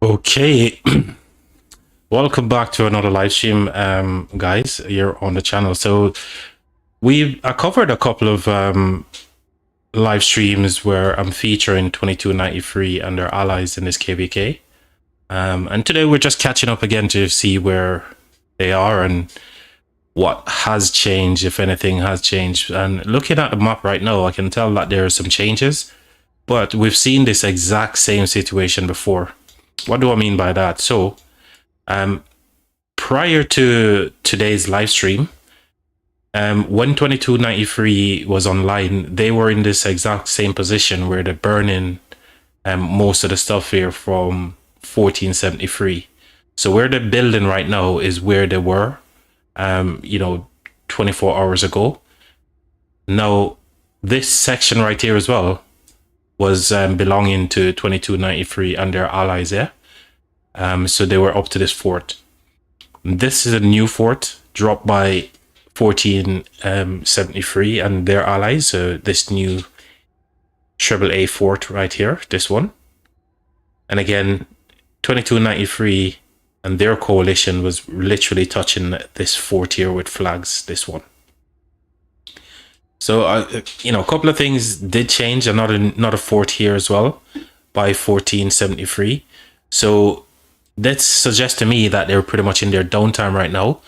Okay, welcome back to another live stream, guys, here on the channel. So we've covered a couple of live streams where I'm featuring 2293 and their allies in this KvK. And today we're just catching up again to see where they are and what has changed, if anything has changed. And looking at the map right now, I can tell that there are some changes, but we've seen this exact same situation before. What do I mean by that? So, prior to today's live stream, when 2293 was online, they were in this exact same position where they're burning most of the stuff here from 1473. So where they're building right now is where they were, 24 hours ago. Now, this section right here as well was belonging to 2293 and their allies, yeah? So they were up to this fort. This is a new fort dropped by 1473 and their allies. So this new AAA fort right here, this one. And again, 2293 and their coalition was literally touching this fort here with flags, this one. So, a couple of things did change. Another fort here as well by 1473. So that suggests to me that they're pretty much in their downtime right now.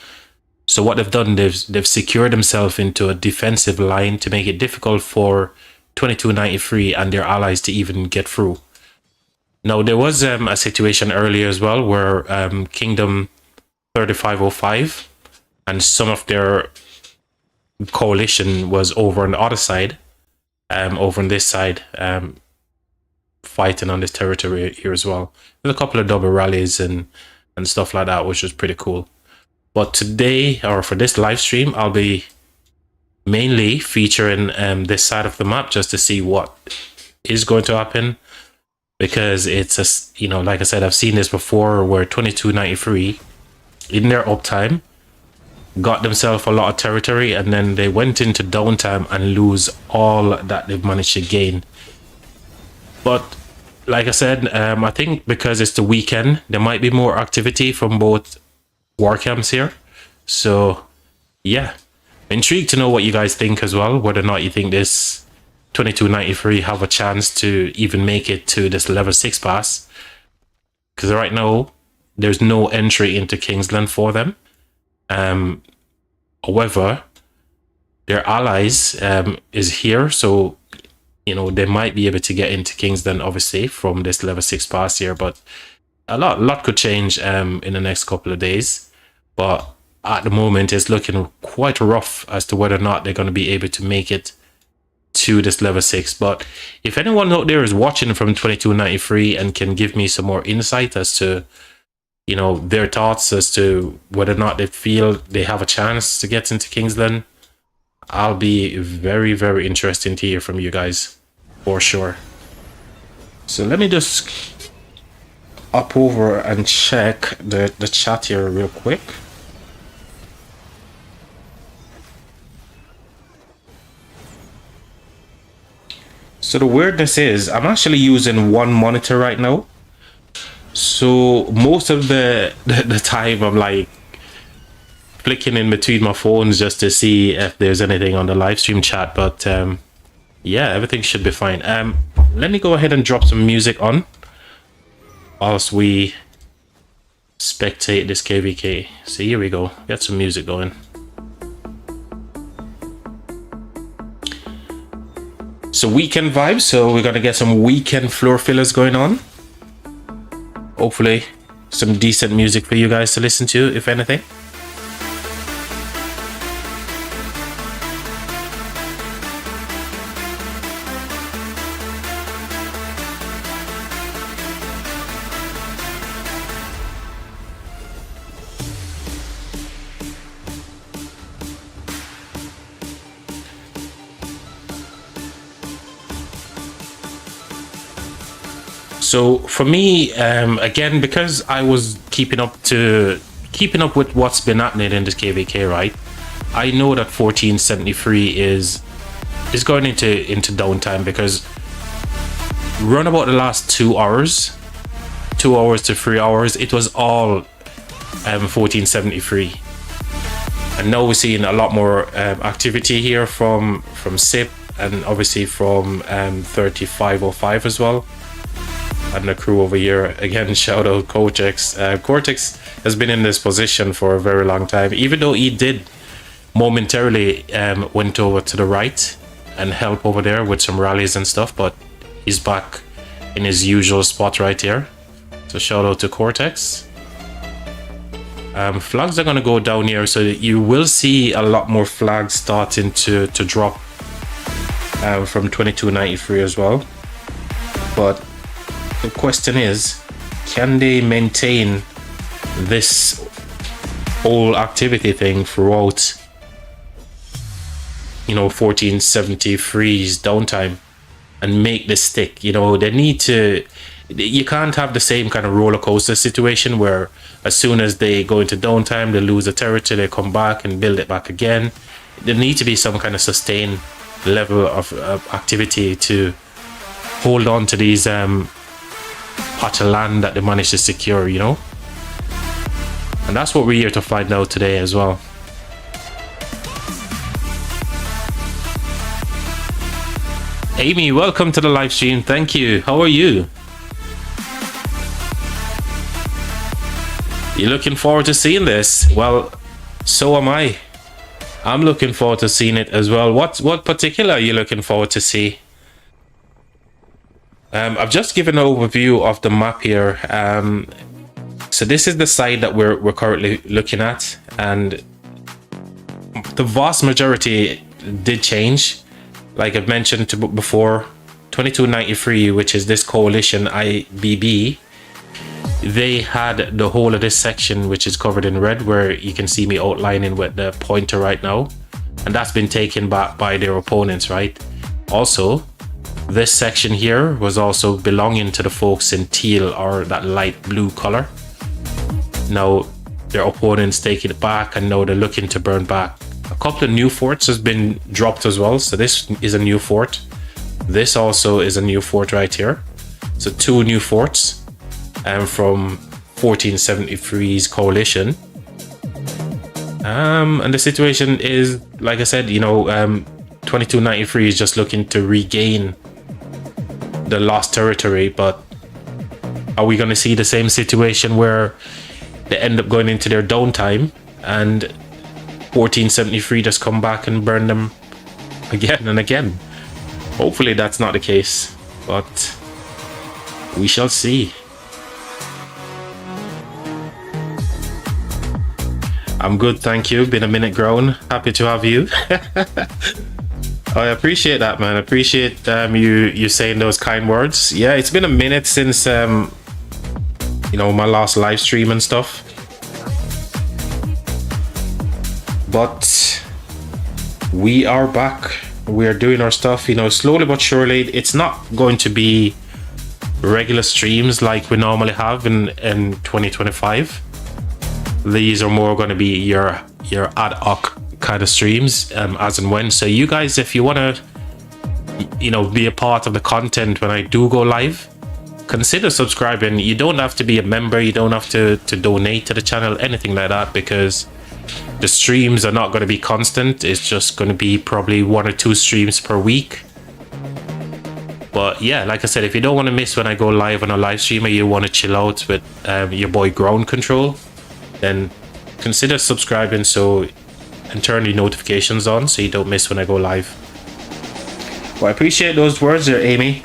So what they've done, they've secured themselves into a defensive line to make it difficult for 2293 and their allies to even get through. Now, there was a situation earlier as well where Kingdom 3505 and some of their coalition was over on the other side, over on this side, fighting on this territory here as well. There's a couple of double rallies and stuff like that, which was pretty cool. But today, or for this live stream, I'll be mainly featuring this side of the map just to see what is going to happen, because it's like I said, I've seen this before where 2293 in their uptime got themselves a lot of territory and then they went into downtime and lose all that they've managed to gain. But like I said, I think because it's the weekend, there might be more activity from both war camps here. So yeah, intrigued to know what you guys think as well, whether or not you think this 2293 have a chance to even make it to this level 6 pass, because right now there's no entry into Kingsland for them. However, their allies is here, so they might be able to get into Kingsland, obviously, from this level 6 pass here. But a lot could change in the next couple of days. But at the moment, it's looking quite rough as to whether or not they're going to be able to make it to this level 6. But if anyone out there is watching from 2293 and can give me some more insight as to their thoughts as to whether or not they feel they have a chance to get into Kingsland, I'll be very, very interested to hear from you guys, for sure. So let me just up over and check the chat here real quick. So the weirdness is I'm actually using one monitor right now. So most of the time I'm like flicking in between my phones just to see if there's anything on the live stream chat. But yeah, everything should be fine. Let me go ahead and drop some music on whilst we spectate this KvK. So here we go. Get some music going. So weekend vibes. So we're gonna get some weekend floor fillers going on. Hopefully some decent music for you guys to listen to, if anything. So for me, again, because I was keeping up with what's been happening in this KvK, right? I know that 1473 is going into downtime, because run about the last 2 hours, 2 hours to 3 hours, it was all 1473. And now we're seeing a lot more activity here from SIP, and obviously from 3505 as well, and the crew over here. Again, shout out Cortex. Cortex has been in this position for a very long time, even though he did momentarily went over to the right and help over there with some rallies and stuff, but he's back in his usual spot right here. So shout out to Cortex. Flags are going to go down here, so you will see a lot more flags starting to drop from 2293 as well. But the question is, can they maintain this whole activity thing throughout, 1473's downtime, and make this stick? They need to. You can't have the same kind of roller coaster situation where as soon as they go into downtime, they lose a territory, they come back and build it back again. There needs to be some kind of sustained level of activity to hold on to these patch of land that they managed to secure, And that's what we're here to find out today as well. Amy, welcome to the live stream. Thank you. How are you? You're looking forward to seeing this? Well, so am I. I'm looking forward to seeing it as well. What particular are you looking forward to see? I've just given an overview of the map here. So this is the side that we're currently looking at, and the vast majority did change. Like I've mentioned before, 2293, which is this coalition IBB, they had the whole of this section, which is covered in red, where you can see me outlining with the pointer right now, and that's been taken back by their opponents, right? Also, this section here was also belonging to the folks in teal, or that light blue color. Now their opponents taking it back, and now they're looking to burn back. A couple of new forts has been dropped as well, so this is a new fort. This also is a new fort right here. So 2 new forts from 1473's coalition. And the situation is, like I said, 2293 is just looking to regain the lost territory. But are we going to see the same situation where they end up going into their downtime and 1473 just come back and burn them again and again? Hopefully that's not the case, but we shall see. I'm good, thank you. Been a minute grown. Happy to have you. I appreciate that, man. I appreciate you saying those kind words. Yeah, it's been a minute since my last live stream and stuff. But we are back. We are doing our stuff, slowly but surely. It's not going to be regular streams like we normally have in 2025. These are more going to be your ad hoc kind of streams as and when. So you guys, if you want to be a part of the content when I do go live, consider subscribing. You don't have to be a member, you don't have to donate to the channel, anything like that, because the streams are not going to be constant. It's just going to be probably 1 or 2 streams per week. But yeah, like I said, if you don't want to miss when I go live on a live stream, or you want to chill out with your boy Ground Control, then consider subscribing and turn your notifications on so you don't miss when I go live. Well, I appreciate those words there, Amy.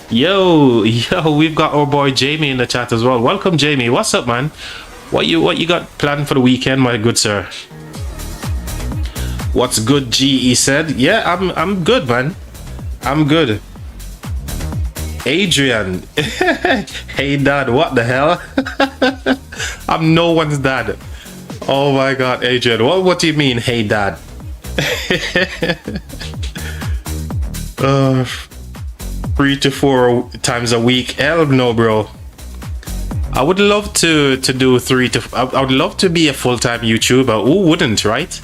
Yo, we've got our boy Jamie in the chat as well. Welcome, Jamie. What's up, man? What you got planned for the weekend, my good sir? What's good, GE said. Yeah, I'm good, man. I'm good. Adrian. Hey dad, what the hell? I'm no one's dad. Oh my god, Adrian, what do you mean, hey dad? 3 to 4 times a week? Hell no, bro. I would love to do 3 to I would love to be a full-time YouTuber. Who wouldn't, right?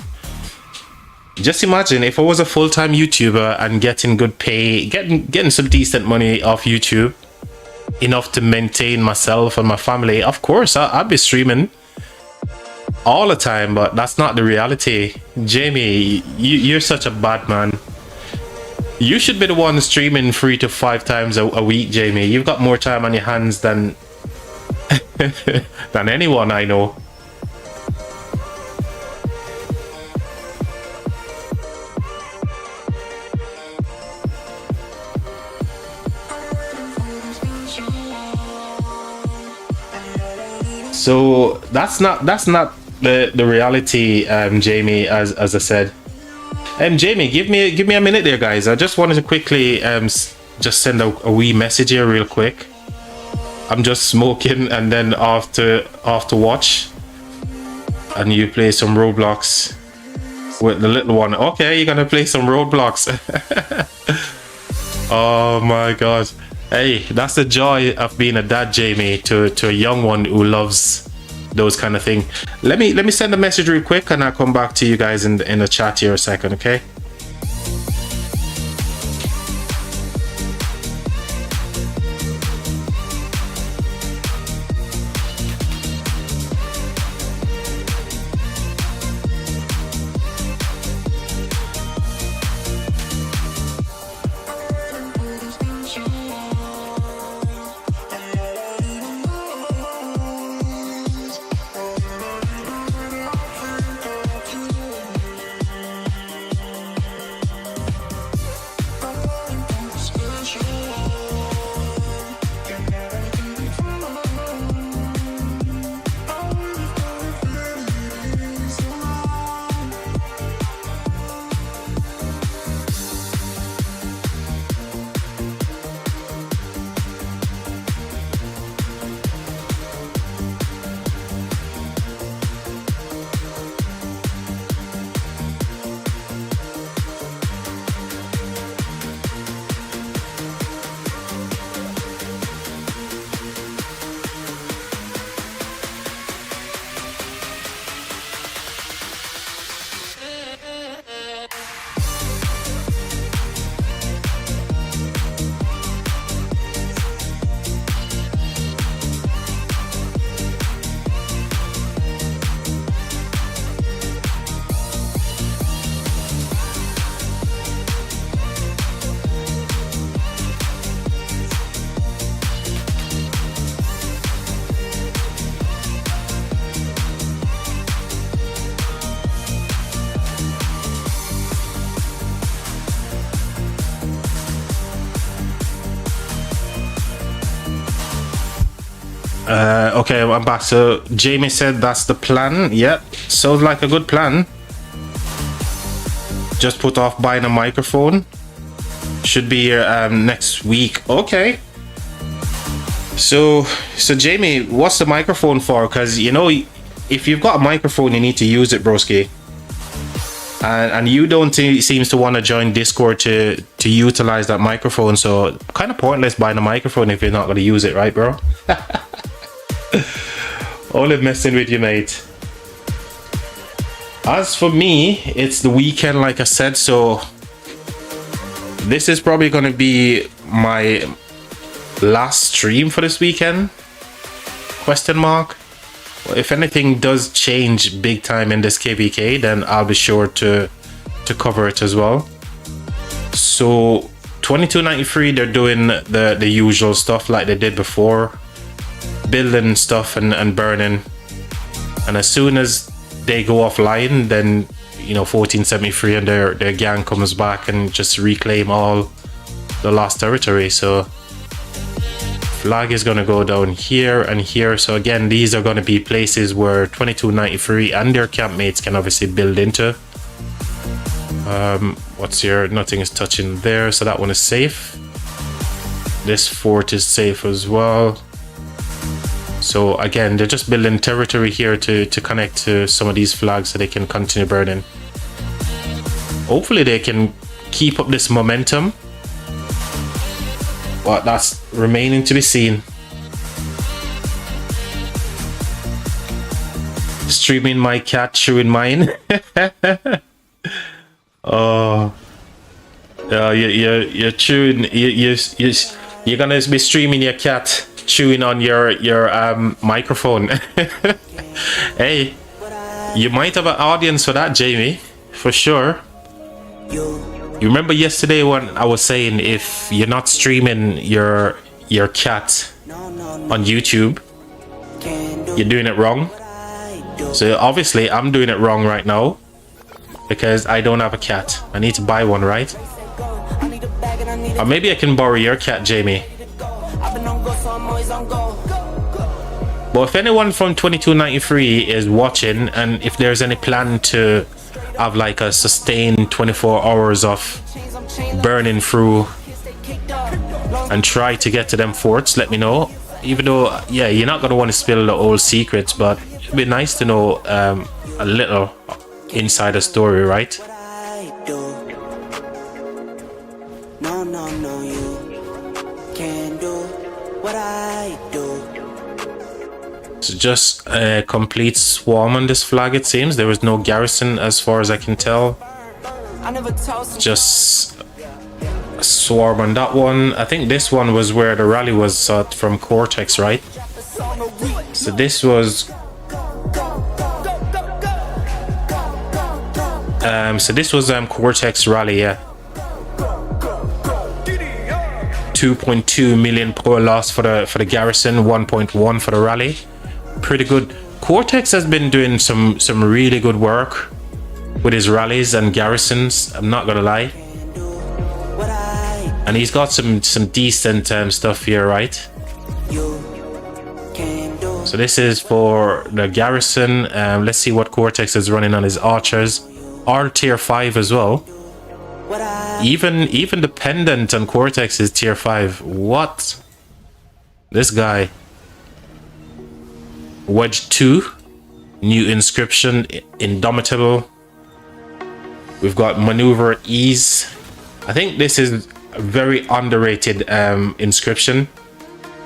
Just imagine if I was a full-time YouTuber and getting good pay, getting some decent money off YouTube. enough to maintain myself and my family, of course I'll be streaming all the time, but that's not the reality. Jamie, you're such a bad man. You should be the one streaming 3 to 5 times a week, Jamie. You've got more time on your hands than than anyone I know. So that's not the reality, Jamie. As I said, Jamie, give me a minute there, guys. I just wanted to quickly just send a wee message here real quick. I'm just smoking and then off to watch, and you play some Roblox with the little one. Okay, you're gonna play some Roblox. Oh my god. Hey, that's the joy of being a dad, Jamie, to a young one who loves those kind of thing. Let me send a message real quick, and I'll come back to you guys in the chat here a second, okay? Okay, I'm back. So Jamie said that's the plan. Yep, sounds like a good plan. Just put off buying a microphone. Should be here next week. Okay. So Jamie, what's the microphone for? Because you know, if you've got a microphone, you need to use it, broski. And you don't seems to want to join Discord to utilize that microphone. So kind of pointless buying a microphone if you're not going to use it, right, bro? Only messing with you, mate. As for me, it's the weekend, like I said, so this is probably going to be my last stream for this weekend, question mark. If anything does change big time in this KvK, then I'll be sure to cover it as well. So 2293, they're doing the usual stuff like they did before, building stuff and burning, and as soon as they go offline, then you know 1473 and their gang comes back and just reclaim all the lost territory. So flag is going to go down here and here. So again, these are going to be places where 2293 and their campmates can obviously build into. What's here? Nothing is touching there, so that one is safe. This fort is safe as well. So again, they're just building territory here to connect to some of these flags so they can continue burning. Hopefully they can keep up this momentum, but that's remaining to be seen. Streaming my cat, chewing mine. Oh, you're chewing. You're gonna be streaming your cat chewing on your microphone. Hey, you might have an audience for that, Jamie, for sure. You remember yesterday when I was saying if you're not streaming your cat on YouTube, you're doing it wrong. So obviously I'm doing it wrong right now because I don't have a cat. I need to buy one, right? Or maybe I can borrow your cat, Jamie. But if anyone from 2293 is watching, and if there's any plan to have like a sustained 24 hours of burning through and try to get to them forts, let me know. Even though, yeah, you're not going to want to spill the old secrets, but it'd be nice to know a little insider story, right? So just a complete swarm on this flag, it seems. There was no garrison as far as I can tell. Just a swarm on that one. I think this one was where the rally was from Cortex, right? So this was Cortex rally, yeah. 2.2 million poor loss for the garrison, 1.1 for the rally. Pretty good. Cortex has been doing some really good work with his rallies and garrisons, I'm not gonna lie. And he's got some decent stuff here, right? So this is for the garrison. Let's see what Cortex is running on his archers. All tier 5 as well. Even the pendant on Cortex is tier 5. What? This guy. Wedge 2. New inscription. Indomitable. We've got maneuver ease. I think this is a very underrated inscription.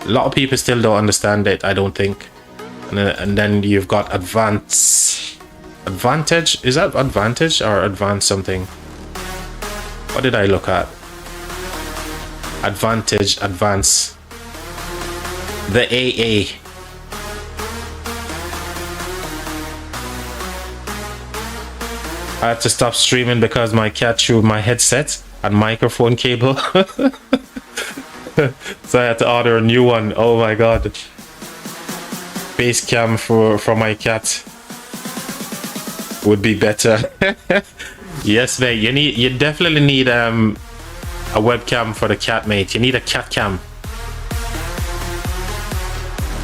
A lot of people still don't understand it, I don't think. And then you've got advance. Advantage? Is that advantage or advance something? What did I look at? Advantage, advance. The AA. I had to stop streaming because my cat chewed my headset and microphone cable. So I had to order a new one. Oh my god. Face cam for my cat would be better. Yes, mate. You definitely need a webcam for the cat, mate. You need a cat cam.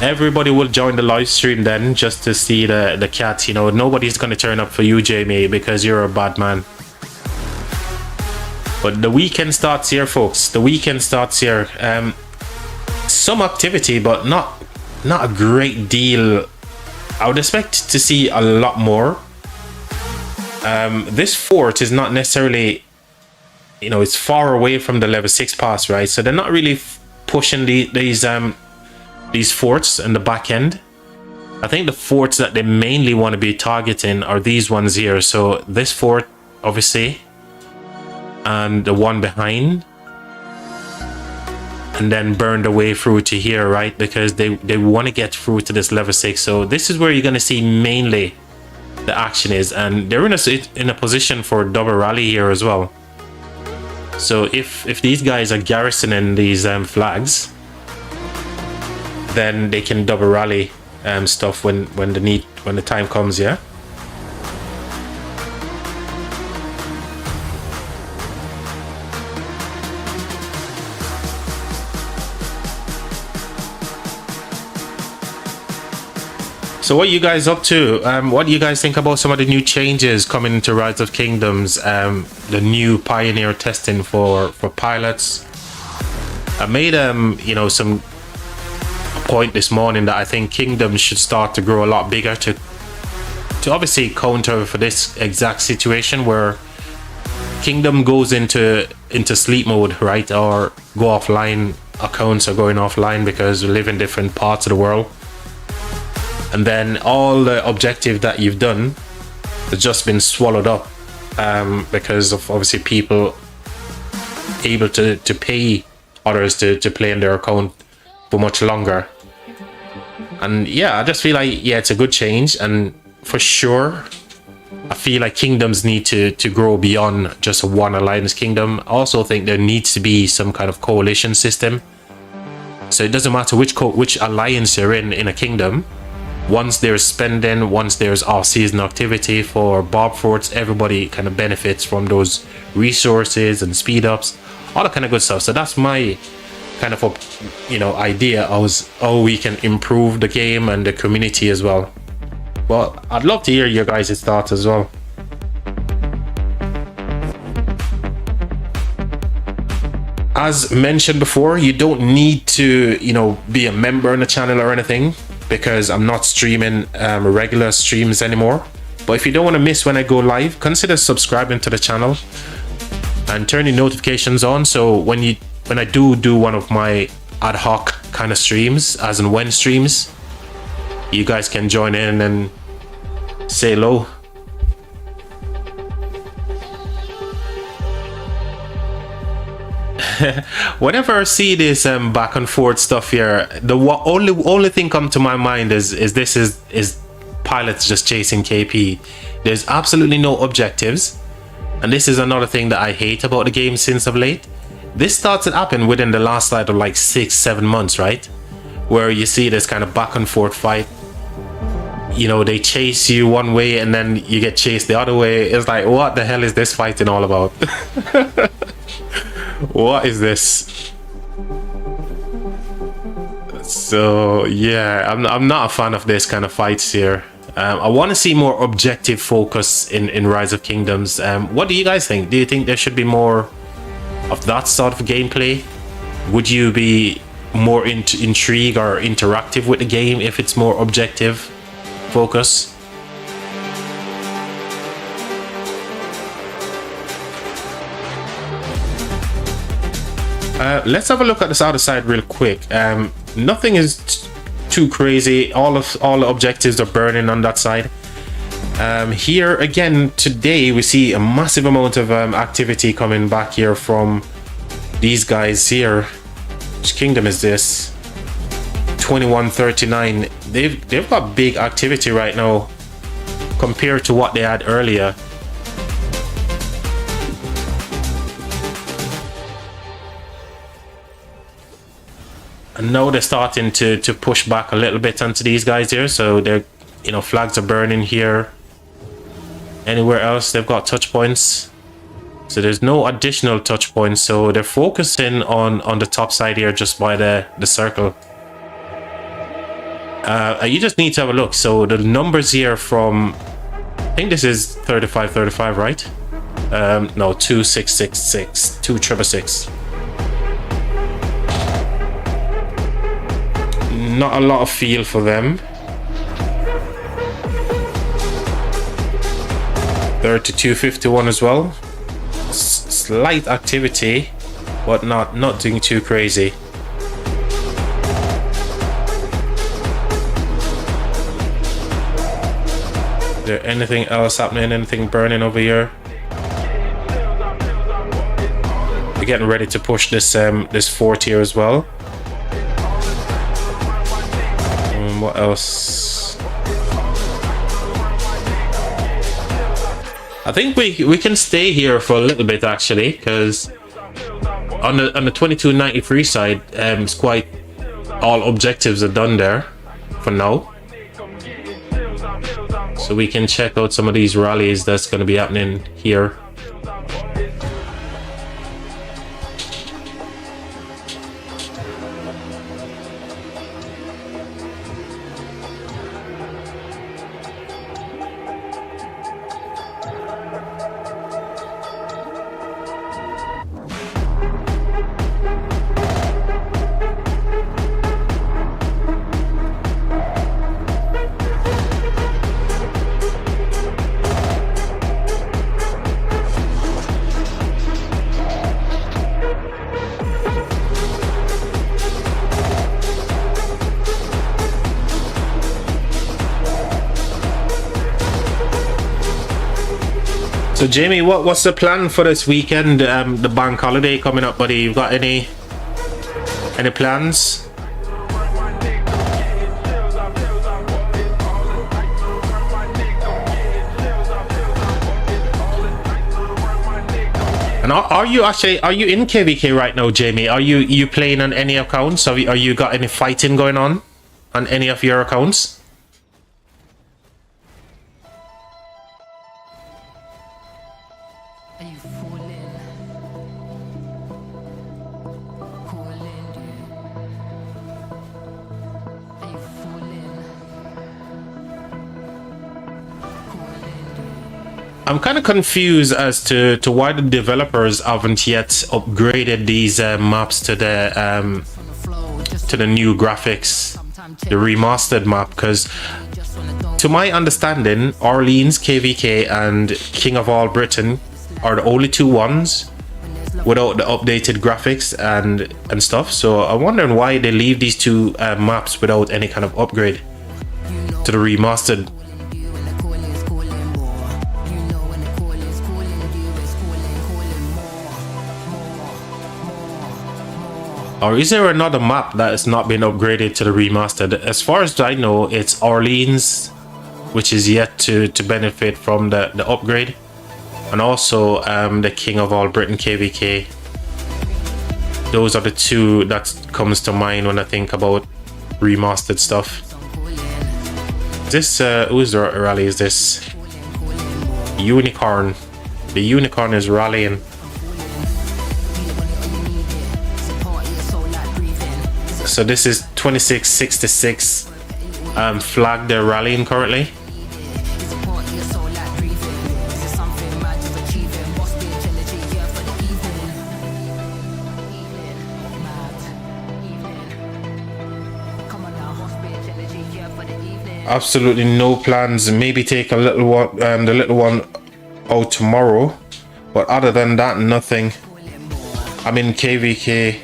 Everybody will join the live stream then just to see the cat. You know, nobody's gonna turn up for you, Jamie, because you're a bad man. But the weekend starts here, folks. The weekend starts here. Some activity, but not a great deal. I would expect to see a lot more. This fort is not necessarily, you know, it's far away from the level 6 pass, right? So they're not really pushing these forts in the back end. I think the forts that they mainly want to be targeting are these ones here. So this fort, obviously, and the one behind, and then burn the way through to here, right? Because they want to get through to this level 6. So this is where you're going to see mainly the action is, and they're in a position for double rally here as well. So if these guys are garrisoning these flags, then they can double rally stuff when the time comes, yeah. So what are you guys up to? What do you guys think about some of the new changes coming into Rise of Kingdoms? The new pioneer testing for pilots. I made you know, some point this morning that I think Kingdoms should start to grow a lot bigger to obviously counter for this exact situation where Kingdom goes into sleep mode, right? Or go offline. Accounts are going offline because we live in different parts of the world. And then all the objective that you've done has just been swallowed up because of obviously people able to pay others to play in their account for much longer. And yeah, I just feel like, yeah, it's a good change. And for sure, I feel like kingdoms need to grow beyond just one alliance kingdom. I also think there needs to be some kind of coalition system. So it doesn't matter which alliance you're in a kingdom. Once there's spending, once there's off-season activity for Bob Forts, everybody kind of benefits from those resources and speed ups, all that kind of good stuff. So that's my kind of, you know, idea of how we can improve the game and the community as well. Well, I'd love to hear your guys' thoughts as well. As mentioned before, you don't need to, you know, be a member on the channel or anything, because I'm not streaming regular streams anymore. But if you don't want to miss when I go live, consider subscribing to the channel and turning notifications on, so when I do one of my ad hoc kind of streams, as in when streams, you guys can join in and say hello. Whenever I see this back and forth stuff here, the only thing come to my mind is pilots just chasing KP. There's absolutely no objectives, and this is another thing that I hate about the game since of late. This started happening within the last like 6-7 months, right? Where you see this kind of back and forth fight. You know, they chase you one way and then you get chased the other way. It's like, what the hell is this fighting all about? What is this? So yeah, I'm not a fan of this kind of fights here. I want to see more objective focus in Rise of Kingdoms. What do you guys think? Do you think there should be more of that sort of gameplay? Would you be more intrigued or interactive with the game if it's more objective focus? Let's have a look at this other side real quick. Nothing is too crazy. All the objectives are burning on that side. Here again today we see a massive amount of activity coming back here from these guys here. Which kingdom is this? 2139. They've got big activity right now compared to what they had earlier. And now they're starting to push back a little bit onto these guys here. So they're, you know, flags are burning here. Anywhere else they've got touch points. So there's no additional touch points. So they're focusing on the top side here, just by the circle. You just need to have a look. So the numbers here from, I think this is 3535, right? No, 2666, 2666. Not a lot of feel for them. 3251 as well. Slight activity, but not doing too crazy. Is there anything else happening? Anything burning over here? We're getting ready to push this this fort here as well. What else? I think we can stay here for a little bit actually, because on the 2293 side, it's quite, all objectives are done there for now. So we can check out some of these rallies that's going to be happening here. So Jamie, what's the plan for this weekend? The bank holiday coming up, buddy. You've got any Any plans? And are you in KvK right now, Jamie? Are you playing on any accounts? Are you got any fighting going on any of your accounts? I'm kind of confused as to why the developers haven't yet upgraded these maps to the new graphics, the remastered map, because to my understanding, Orleans, KvK, and King of All Britain are the only two ones without the updated graphics and stuff. So I'm wondering why they leave these two maps without any kind of upgrade to the remastered. Or is there another map that has not been upgraded to the remastered? As far as I know, it's Orleans, which is yet to benefit from the upgrade. And also the King of All Britain, KvK. Those are the two that comes to mind when I think about remastered stuff. This, whose rally is this? Unicorn. The Unicorn is rallying. So this is 2666 flag they're rallying currently. Absolutely no plans. Maybe take a little one, the little one out tomorrow, but other than that, nothing. I'm in KvK.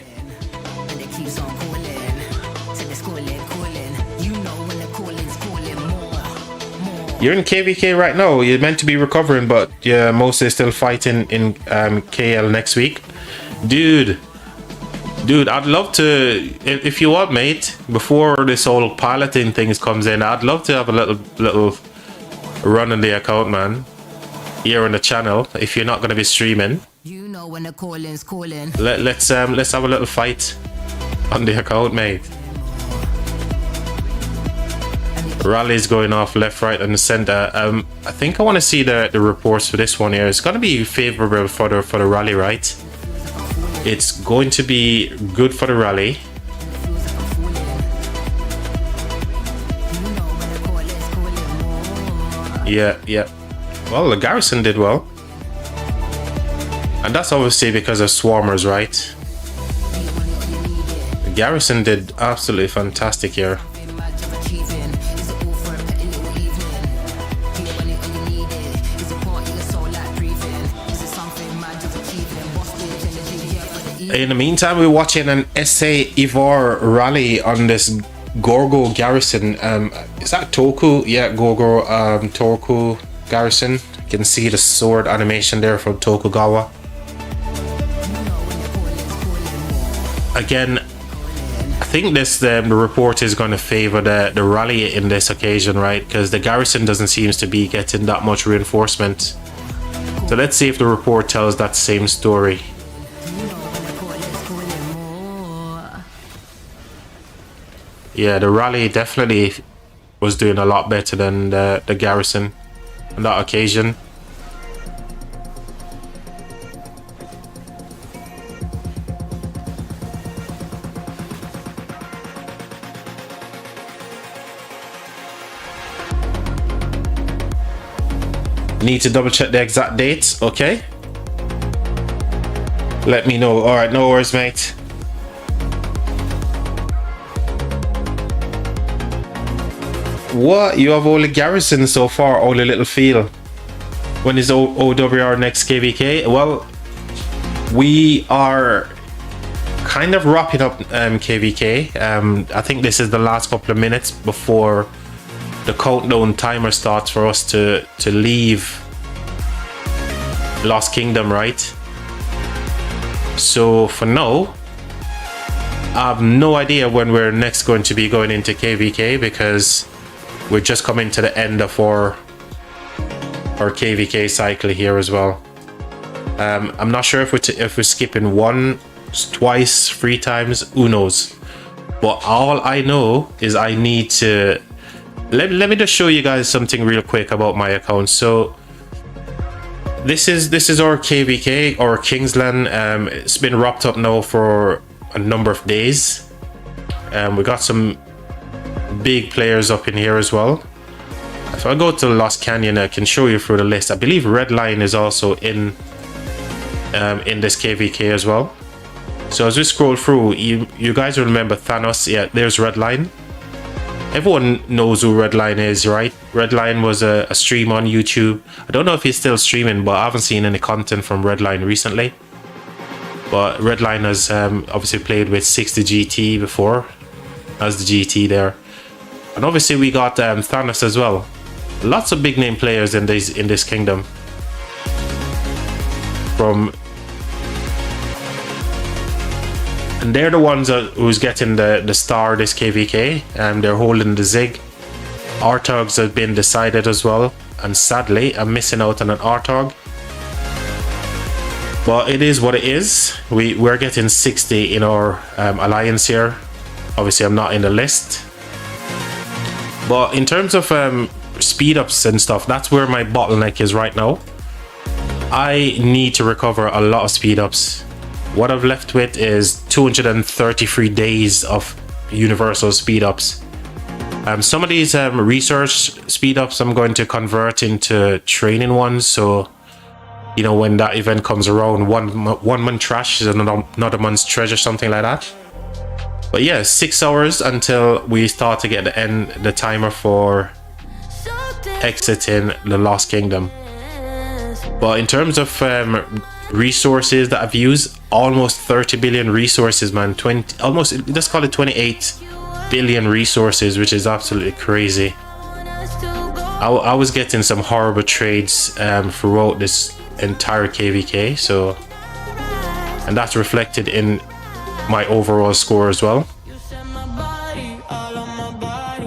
You're in KvK right now. You're meant to be recovering, but yeah, mostly still fighting in KL next week. Dude, I'd love to, if you want, mate, before this whole piloting things comes in, I'd love to have a little run on the account, man, here on the channel. If you're not going to be streaming, you know when the calling's calling. Let's have a little fight on the account, mate. Rallies going off left, right, and the center. I think I want to see the reports for this one here. It's going to be favorable for the rally, right? It's going to be good for the rally. Yeah. Well, the garrison did well, and that's obviously because of swarmers, right? The garrison did absolutely fantastic here. In the meantime, we're watching an SA Ivar rally on this Gorgo garrison. Is that Toku? Yeah, Gorgo Toku garrison. You can see the sword animation there from Tokugawa. Again, I think this the report is going to favor the rally in this occasion, right? Because the garrison doesn't seem to be getting that much reinforcement. So let's see if the report tells that same story. Yeah, the rally definitely was doing a lot better than the garrison on that occasion. Need to double check the exact dates, okay? Let me know. Alright, no worries, mate. What? You have only garrison so far, only little field. When is OWR next KvK? Well, we are kind of wrapping up KvK. I think this is the last couple of minutes before the countdown timer starts for us to leave Lost Kingdom, right? So for now, I have no idea when we're next going to be going into KvK, because we're just coming to the end of our KvK cycle here as well. I'm not sure if we're skipping once, twice, 3 times, who knows. But all I know is I need to let me just show you guys something real quick about my account. So this is our KvK, our Kingsland. It's been wrapped up now for a number of days. We got some big players up in here as well. If I go to Lost Canyon, I can show you through the list. I believe Red Lion is also in this KvK as well. So as we scroll through, you guys remember Thanos. Yeah, there's Red Lion. Everyone knows who Red Lion is, right? Red Lion was a stream on YouTube. I don't know if he's still streaming, but I haven't seen any content from Red Lion recently. But Red Lion has obviously played with 60 GT before as the GT there. And obviously we got Thanos as well. Lots of big name players in this kingdom. And they're the ones who's getting the star this KvK. They're holding the Zig. Artogs have been decided as well. And sadly, I'm missing out on an Artog. But it is what it is. We're getting 60 in our alliance here. Obviously, I'm not in the list. But in terms of speed ups and stuff, that's where my bottleneck is right now. I need to recover a lot of speed ups. What I've left with is 233 days of universal speed ups. Some of these research speed ups I'm going to convert into training ones. So, you know, when that event comes around, one month trash is another month's treasure, something like that. But yeah, 6 hours until we start to get the timer for exiting the Lost Kingdom. But in terms of resources that I've used, almost 30 billion resources, man. Let's call it 28 billion resources, which is absolutely crazy. I was getting some horrible trades throughout this entire KvK, so, and that's reflected in my overall score as well.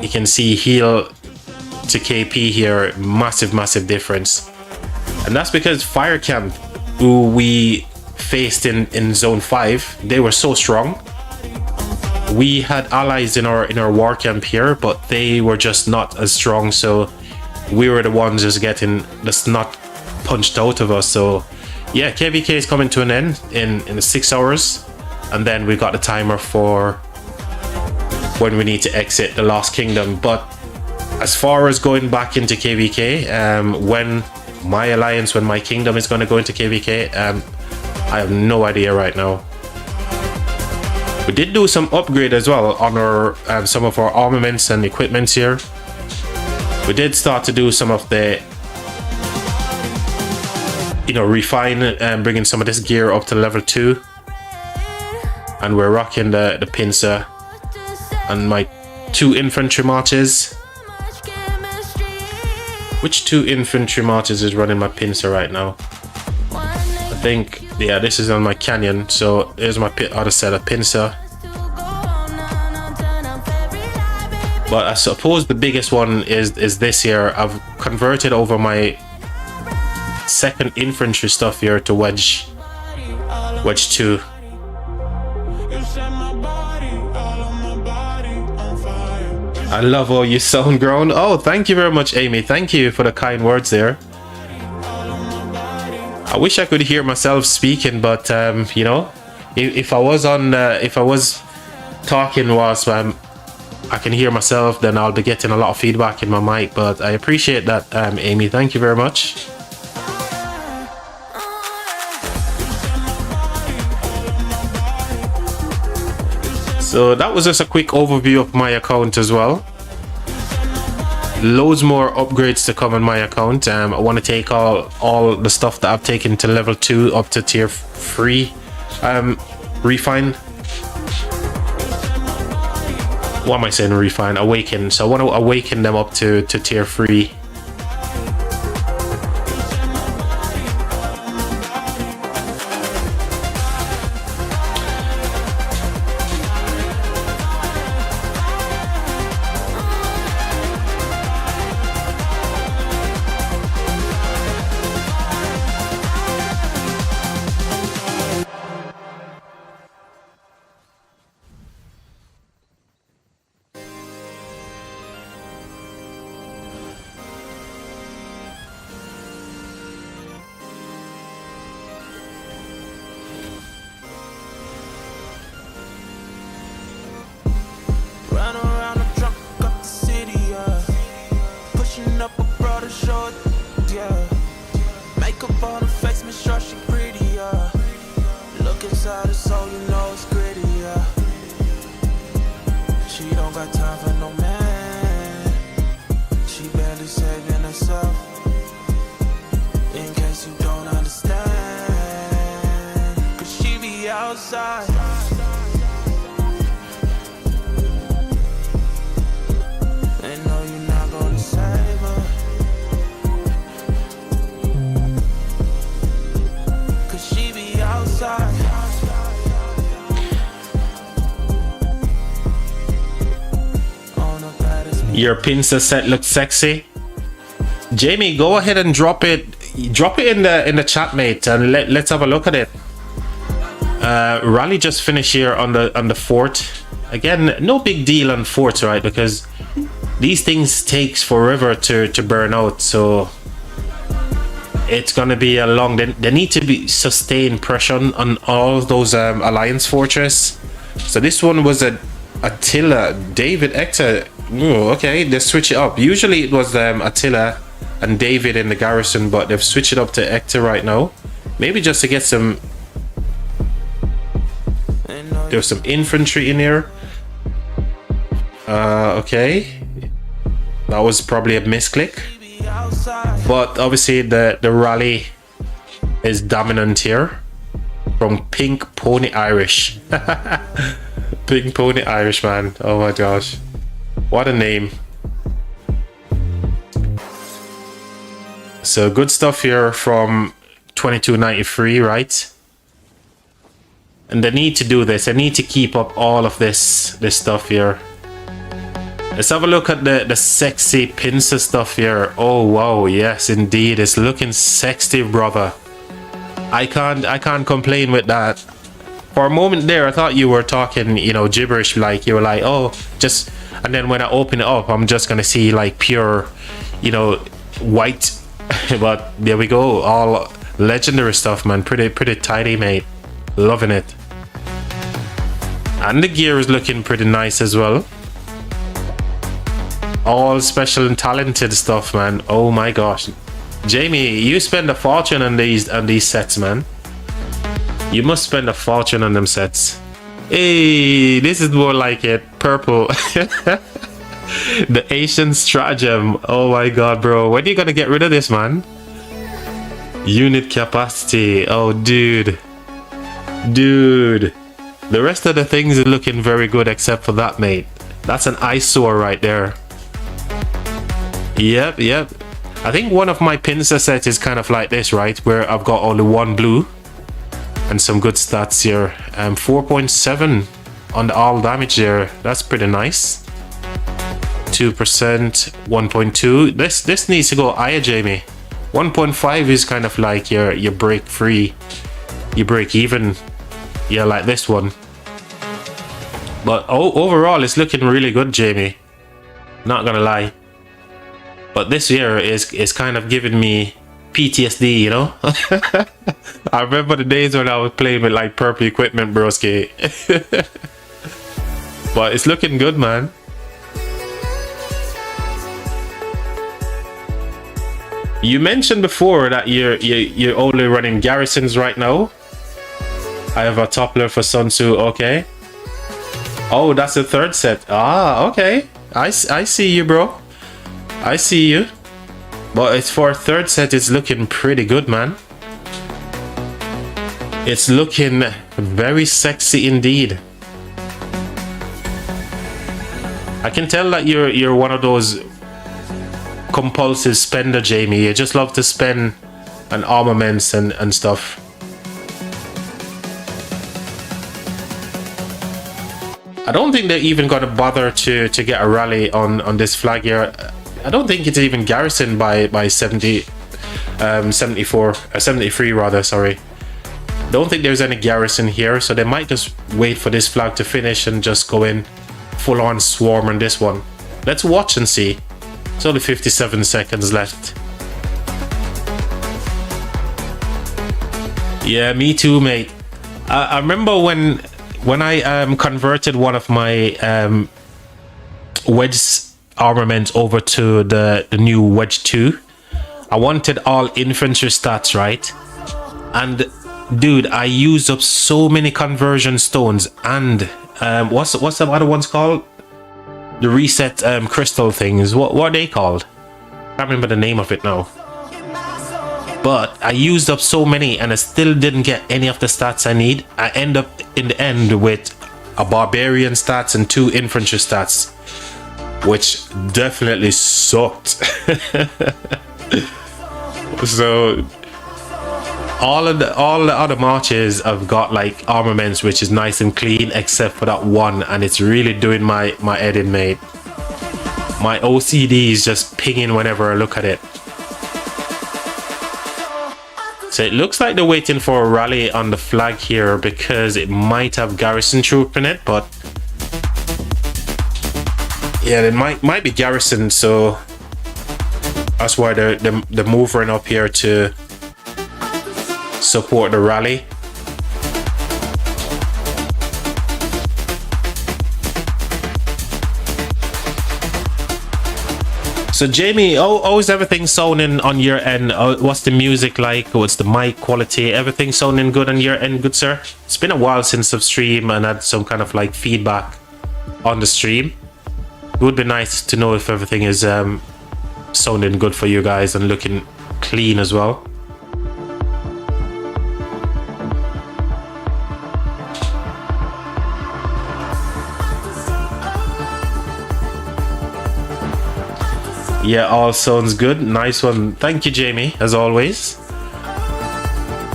You can see heal to KP here, massive difference. And that's because Fire Camp, who we faced in Zone 5, they were so strong. We had allies in our war camp here, but they were just not as strong, so we were the ones just getting the snot punched out of us. So yeah, KvK is coming to an end in 6 hours, and then we've got the timer for when we need to exit the Lost Kingdom. But as far as going back into KvK, when my kingdom is going to go into KvK, I have no idea right now. We did do some upgrade as well on our some of our armaments and equipments here. We did start to do some of the, you know, refine and bringing some of this gear up to level 2. And we're rocking the pincer and my 2 infantry marches. Which 2 infantry marches is running my pincer right now? I think, yeah, this is on my canyon. So there's my other set of pincer. But I suppose the biggest one is this here. I've converted over my 2nd infantry stuff here to wedge 2. I love how you sound grown. Oh, thank you very much, Amy. Thank you for the kind words there. I wish I could hear myself speaking, but you know, if I was talking whilst I can hear myself, then I'll be getting a lot of feedback in my mic. But I appreciate that, Amy. Thank you very much. So that was just a quick overview of my account as well. Loads more upgrades to come on my account. I want to take all the stuff that I've taken to level 2 up to tier 3 refine. What am I saying? Refine, awaken. So I want to awaken them up to tier 3. short, yeah. Makeup on her face, make sure she pretty, yeah. Look inside her soul, you know it's gritty, yeah. She don't got time for no man. She barely saving herself. In case you don't understand, 'cause she be outside. And know you're not gonna save her, 'cause she be outside. Your pincer set looks sexy. Jamie, go ahead and drop it in the chat, mate, and let's have a look at it. Rally just finished here on the fort. Again, no big deal on forts, right? Because these things takes forever to burn out, so it's gonna be a long. They need to be sustained pressure on all those alliance fortress. So this one was a Attila, David, Hector. Ooh, okay, they switch it up. Usually it was Attila and David in the garrison, but they've switched it up to Hector right now. Maybe just to get some. There's some infantry in here. Okay, that was probably a misclick, but obviously the rally is dominant here from Pink Pony Irish. Pink Pony Irish, man. Oh my gosh, what a name. So good stuff here from 2293, right? And they need to do this. They need to keep up all of this stuff here. Let's have a look at the sexy pincer stuff here. Oh wow, yes indeed, it's looking sexy, brother. I can't complain with that. For a moment there, I thought you were talking, you know, gibberish, like you were like, oh, just, and then when I open it up, I'm just gonna see like pure, you know, white. But there we go, all legendary stuff, man. Pretty tidy, mate. Loving it. And the gear is looking pretty nice as well. All special and talented stuff, man. Oh my gosh, Jamie, you spend a fortune on these sets, man. You must spend a fortune on them sets. Hey, this is more like it. Purple. The Asian stratagem. Oh my god, bro. When are you gonna get rid of this, man? Unit capacity. Oh, dude. Dude. The rest of the things are looking very good except for that, mate. That's an eyesore right there. Yep. I think one of my pincer sets is kind of like this, right? Where I've got only one blue. And some good stats here. 4.7 on the all damage there. That's pretty nice. 2%, 1.2. This needs to go higher, Jamie. 1.5 is kind of like your break free. You break even. Yeah, like this one. But overall, it's looking really good, Jamie. Not gonna lie. But this year is kind of giving me PTSD, you know. I remember the days when I was playing with like purple equipment, broski. But it's looking good, man. You mentioned before that you're only running garrisons right now. I have a toppler for Sun Tzu. Okay. Oh, that's the third set. Ah, okay. I see you, bro. I see you. But it's for a third set. It's looking pretty good, man. It's looking very sexy indeed. I can tell that you're one of those compulsive spender, Jamie. You just love to spend on armaments and stuff. I don't think they're even gonna bother to get a rally on this flag here. I don't think it's even garrisoned by 70, 74, 73 rather, sorry. Don't think there's any garrison here, so they might just wait for this flag to finish and just go in full on swarm on this one. Let's watch and see. It's only 57 seconds left. Yeah, me too, mate. I remember when I converted one of my wedge armament over to the new wedge 2, I wanted all infantry stats, right? And dude, I used up so many conversion stones and what's the other ones called? The reset crystal things. What are they called? Can't remember the name of it now. But I used up so many and I still didn't get any of the stats I need. I end up in the end with a barbarian stats and 2 infantry stats, which definitely sucked. So all the other marches I've got like armaments, which is nice and clean, except for that one, and it's really doing my head in, mate. My OCD is just pinging whenever I look at it. So it looks like they're waiting for a rally on the flag here because it might have garrison troop in it, but yeah, it might be garrison, so that's why they're moving up here to support the rally. So Jamie, how is everything sounding on your end? What's the music like? What's the mic quality? Everything sounding good on your end, good sir? It's been a while since I've streamed and had some kind of like feedback on the stream. It would be nice to know if everything is sounding good for you guys and looking clean as well. Yeah, all sounds good. Nice one. Thank you, Jamie, as always.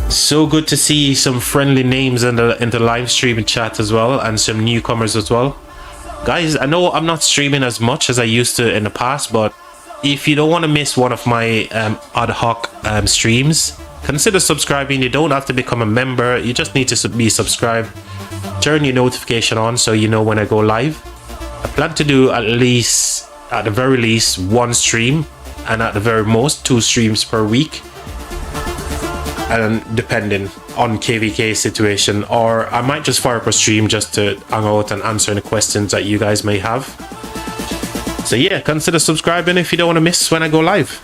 So good to see some friendly names in the live stream chat as well, and some newcomers as well. Guys, I know I'm not streaming as much as I used to in the past, but if you don't want to miss one of my ad hoc streams, consider subscribing. You don't have to become a member. You just need to be subscribed. Turn your notification on so you know when I go live. I plan to do at the very least 1 stream, and at the very most 2 streams per week, and depending on KvK situation, or I might just fire up a stream just to hang out and answer any questions that you guys may have. So yeah, consider subscribing if you don't want to miss when I go live.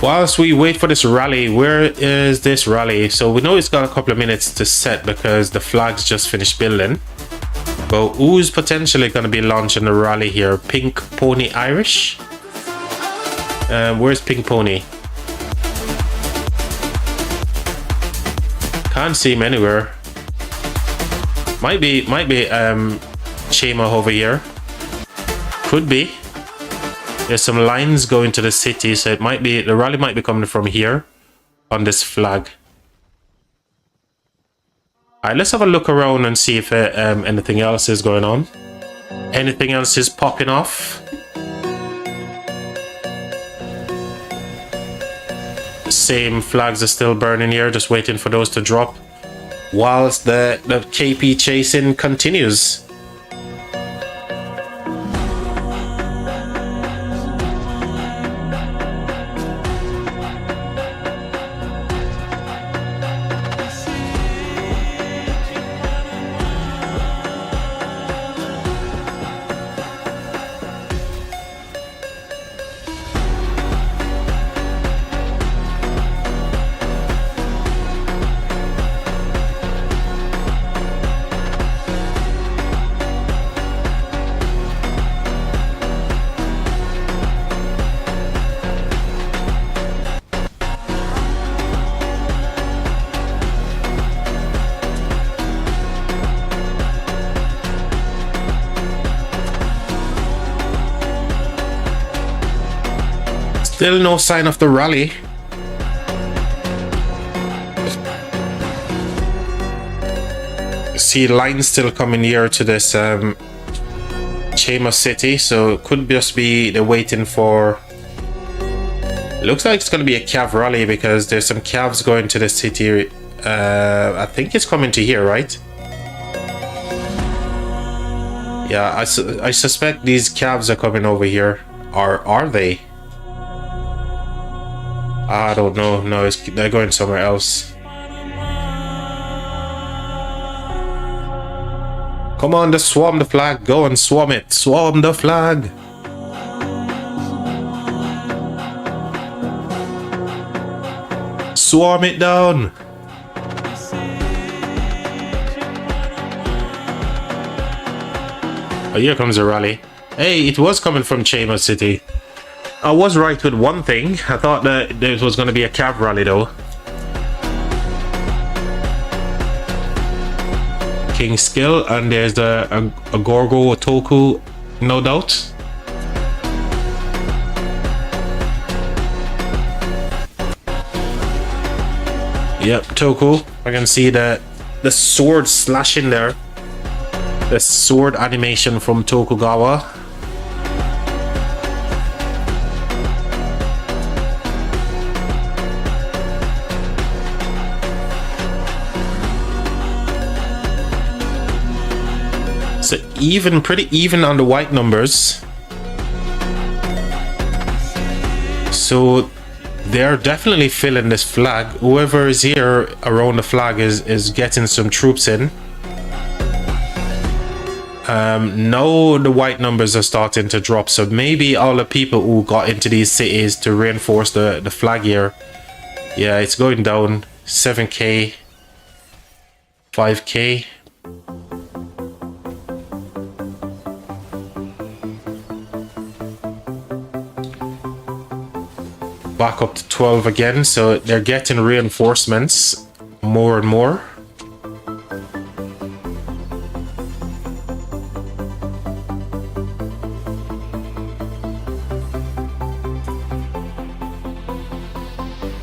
Whilst we wait for this rally, where is this rally? So we know it's got a couple of minutes to set because the flag's just finished building. But who's potentially going to be launching the rally here? Pink Pony Irish? Where's Pink Pony? Can't see him anywhere. Might be Chema over here. Could be. There's some lines going to the city, so it might be the rally might be coming from here on this flag. Alright, let's have a look around and see if anything else is going on. Anything else is popping off. The same flags are still burning here, just waiting for those to drop. Whilst the KP chasing continues. Still no sign of the rally. See lines still coming here to this Chema city, so it could just be they're waiting for. Looks like it's going to be a Cav rally because there's some Cavs going to the city. I think it's coming to here, right? Yeah, I suspect these Cavs are coming over here. Or are they? I don't know. No, they're going somewhere else. Come on, just swarm the flag. Go and swarm it. Swarm the flag. Swarm it down. Oh, here comes a rally. Hey, it was coming from Chamber City. I was right with one thing. I thought that there was going to be a Cav rally though. King Skill, and there's a Gorgo, a Toku, no doubt. Yep, Toku. I can see the sword slashing there. The sword animation from Tokugawa. So even, pretty even on the white numbers. So they're definitely filling this flag. Whoever is here around the flag is getting some troops in. Now the white numbers are starting to drop, so maybe all the people who got into these cities to reinforce the flag here, yeah, it's going down. 7k, 5k. Back up to 12 again, so they're getting reinforcements more and more.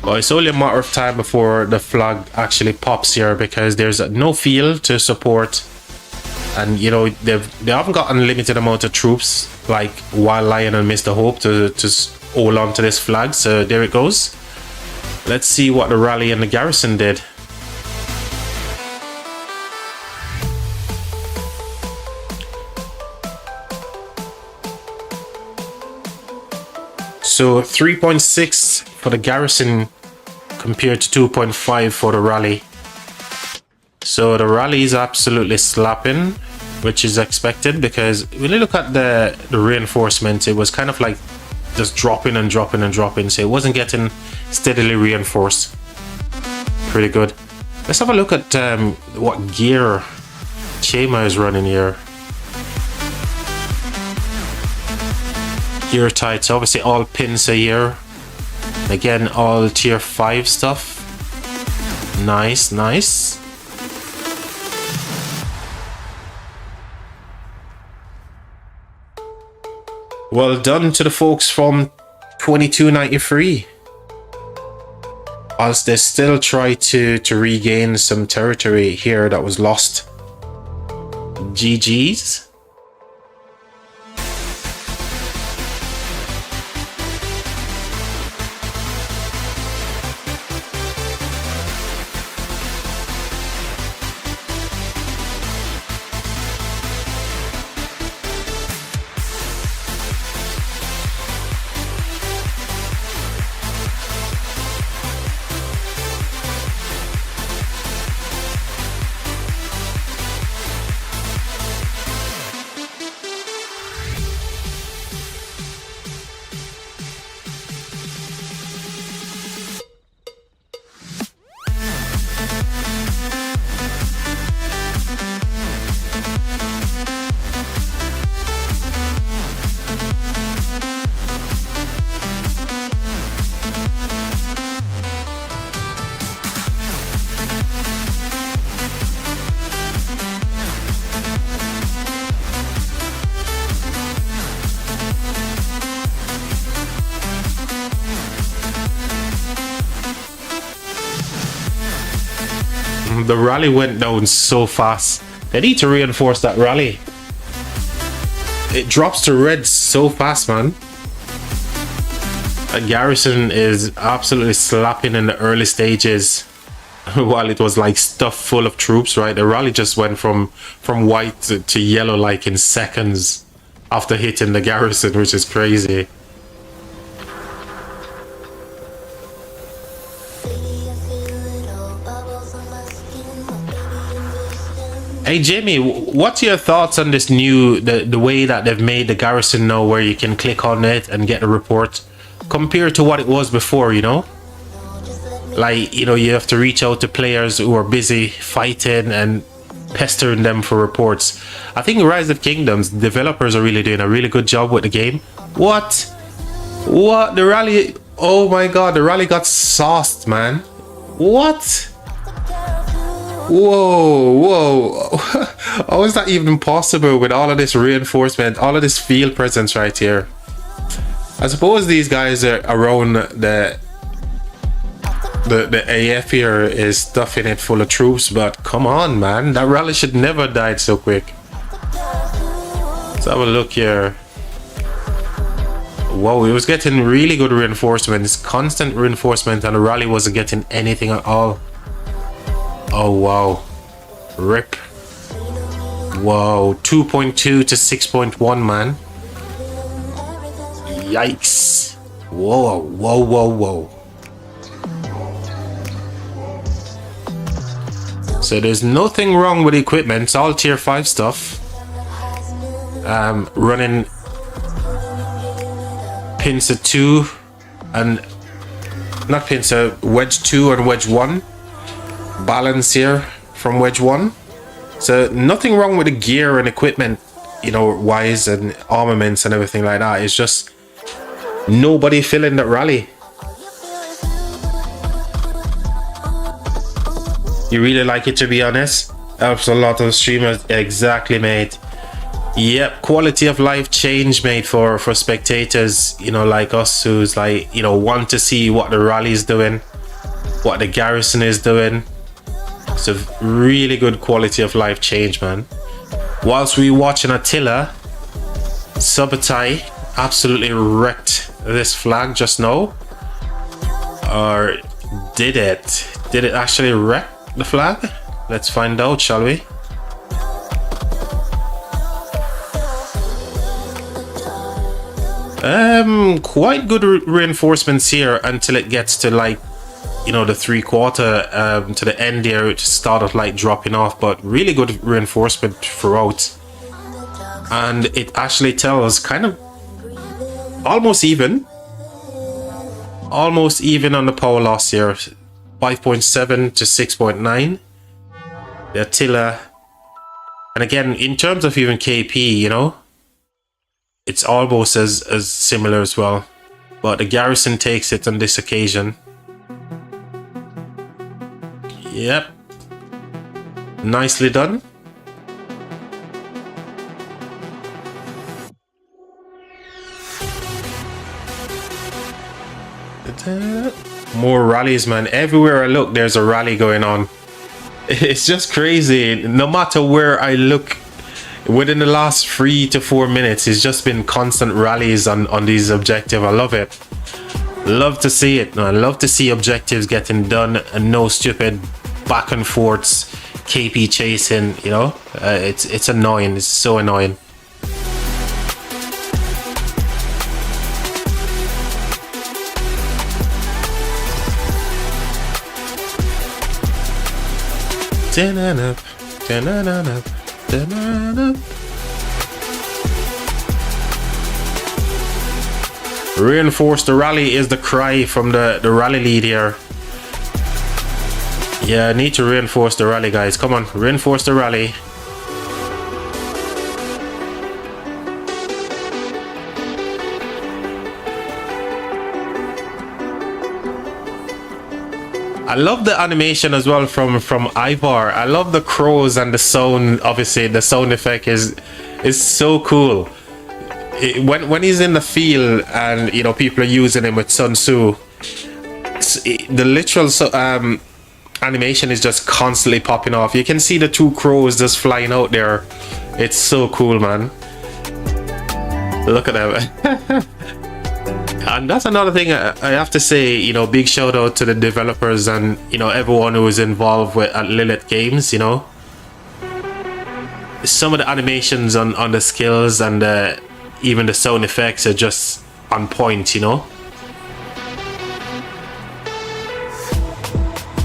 But it's only a matter of time before the flag actually pops here, because there's no field to support, and you know they haven't got unlimited amount of troops like Wild Lion and Mr. Hope to hold on to this flag. So there it goes. Let's see what the rally and the garrison did. So 3.6 for the garrison compared to 2.5 for the rally. So the rally is absolutely slapping, which is expected, because when you look at the reinforcement, it was kind of like just dropping and dropping and dropping, so it wasn't getting steadily reinforced. Pretty good. Let's have a look at what gear Chema is running here. Gear tights, obviously all pins a year. Again, all tier 5 stuff. Nice, nice. Well done to the folks from 2293. Whilst they still try to regain some territory here that was lost. GG's. The rally went down so fast. They need to reinforce that rally. It drops to red so fast, man. A garrison is absolutely slapping in the early stages, while it was like stuffed full of troops, right? The rally just went from white to yellow like in seconds after hitting the garrison, which is crazy. Hey Jamie, what's your thoughts on this new, the way that they've made the garrison now, where you can click on it and get a report, compared to what it was before, you know? like, you know, you have to reach out to players who are busy fighting and pestering them for reports. I think Rise of Kingdoms developers are really doing a really good job with the game. What the rally? Oh my god, the rally got sauced, man. What? Whoa. How is that even possible with all of this reinforcement, all of this field presence right here? I suppose these guys are around the AF here is stuffing it full of troops, but come on, man, that rally should never died so quick. Let's have a look here. Whoa, it was getting really good reinforcements, constant reinforcement, and the rally wasn't getting anything at all. Oh wow, rip. Whoa, 2.2 to 6.1, man. Yikes. Whoa. So there's nothing wrong with equipment. It's all tier 5 stuff. Running pincer 2 and not pincer, wedge 2 and wedge 1. Balance here from wedge 1. So nothing wrong with the gear and equipment, you know, wise, and armaments and everything like that. It's just nobody filling that rally. You really like it, to be honest? Helps a lot of streamers. Exactly, mate. Yep, quality of life change, mate, for spectators, you know, like us, who's like, you know, want to see what the rally is doing, what the garrison is doing. It's a really good quality of life change, man. Whilst we watching Attila, Subotai absolutely wrecked this flag just now. Or did it? Did it actually wreck the flag? Let's find out, shall we? Quite good reinforcements here until it gets to, like, you know, the 3/4 to the end here. It started like dropping off, but really good reinforcement throughout, and it actually tells kind of almost even on the power loss here. 5.7 to 6.9. The Attila, and again, in terms of even KP, you know, it's almost as similar as well, but the garrison takes it on this occasion. Yep, nicely done. More rallies, man. Everywhere I look, there's a rally going on. It's just crazy. No matter where I look, within the last 3 to 4 minutes, it's just been constant rallies on these objectives. I love it. Love to see it. I love to see objectives getting done and no stupid back and forths, KP chasing, you know. It's annoying. It's so annoying. Reinforce the rally is the cry from the rally lead here. Yeah, I need to reinforce the rally, guys. Come on, reinforce the rally. I love the animation as well from Ivar. I love the crows and the sound. Obviously, the sound effect is so cool. When he's in the field and, you know, people are using him with Sun Tzu, the literal animation is just constantly popping off. You can see the 2 crows just flying out there. It's so cool, man. Look at them. And that's another thing I have to say, you know, big shout out to the developers and, you know, everyone who is involved with at Lilith Games, you know. Some of the animations on the skills and even the sound effects are just on point, you know.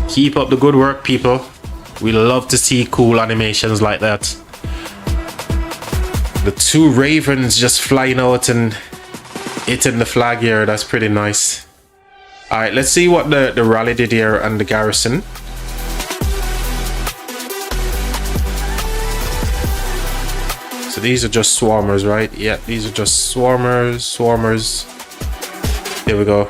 Keep up the good work, people. We love to see cool animations like that. The 2 ravens just flying out and hitting the flag here. That's pretty nice. All right, let's see what the rally did here and the garrison. So these are just swarmers, right? Yeah, these are just swarmers. There we go.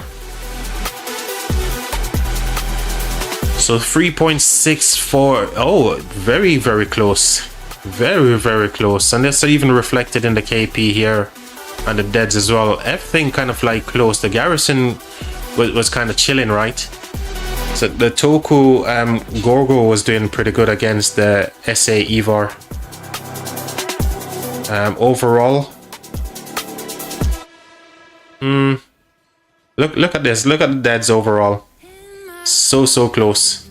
So 3.64. Oh, very, very close. Very, very close. And that's even reflected in the KP here and the deads as well. Everything kind of like close. The garrison was kind of chilling, right? So the Toku Gorgo was doing pretty good against the SA Evar. Overall, look at this. Look at the deads overall. So close.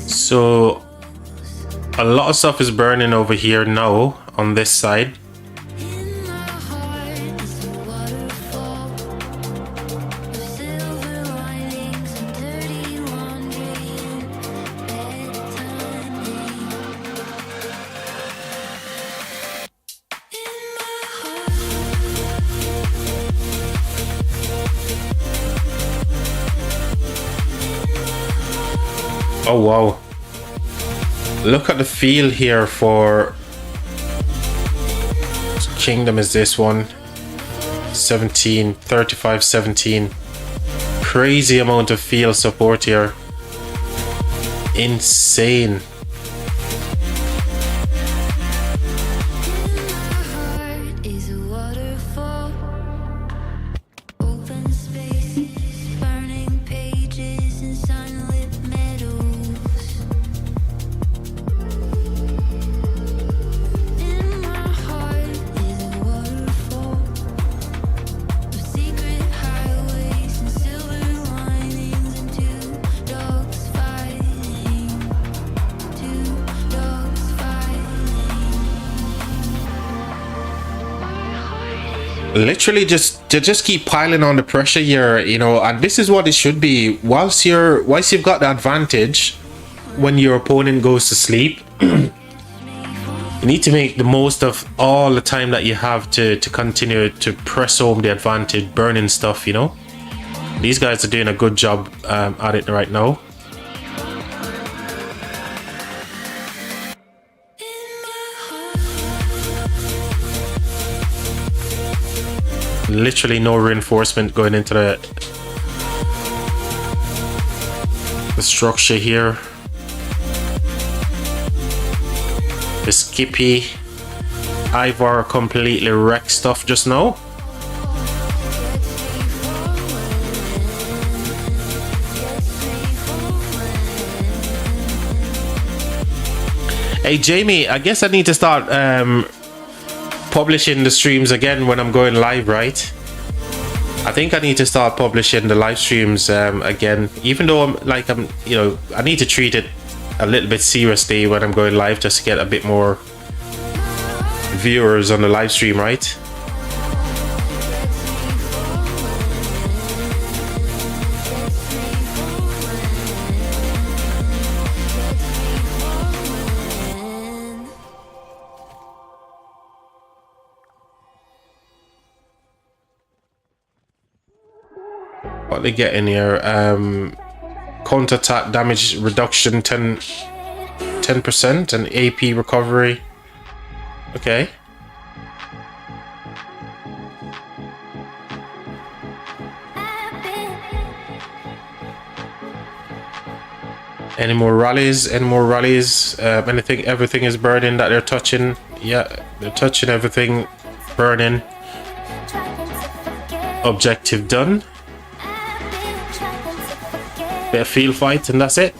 So a lot of stuff is burning over here now on this side. Oh wow. Look at the feel here for Kingdom is this one. 17, 35, 17. Crazy amount of field support here. Insane. Literally just keep piling on the pressure here, you know, and this is what it should be. Whilst you've got the advantage when your opponent goes to sleep, you need to make the most of all the time that you have to continue to press home the advantage, burning stuff, you know. These guys are doing a good job at it right now. Literally no reinforcement going into the structure here. The Skippy Ivar completely wrecked stuff just now. Hey Jamie, I guess I need to start publishing the streams again when I'm going live, right? I think I need to start publishing the live streams again, even though I'm you know, I need to treat it a little bit seriously when I'm going live just to get a bit more viewers on the live stream, right? What they get in here? Counter-attack damage reduction 10% and AP recovery. Okay. Any more rallies? Any more rallies? Everything is burning that they're touching. Yeah, they're touching everything, burning. Objective done. Bit of field fight and that's it.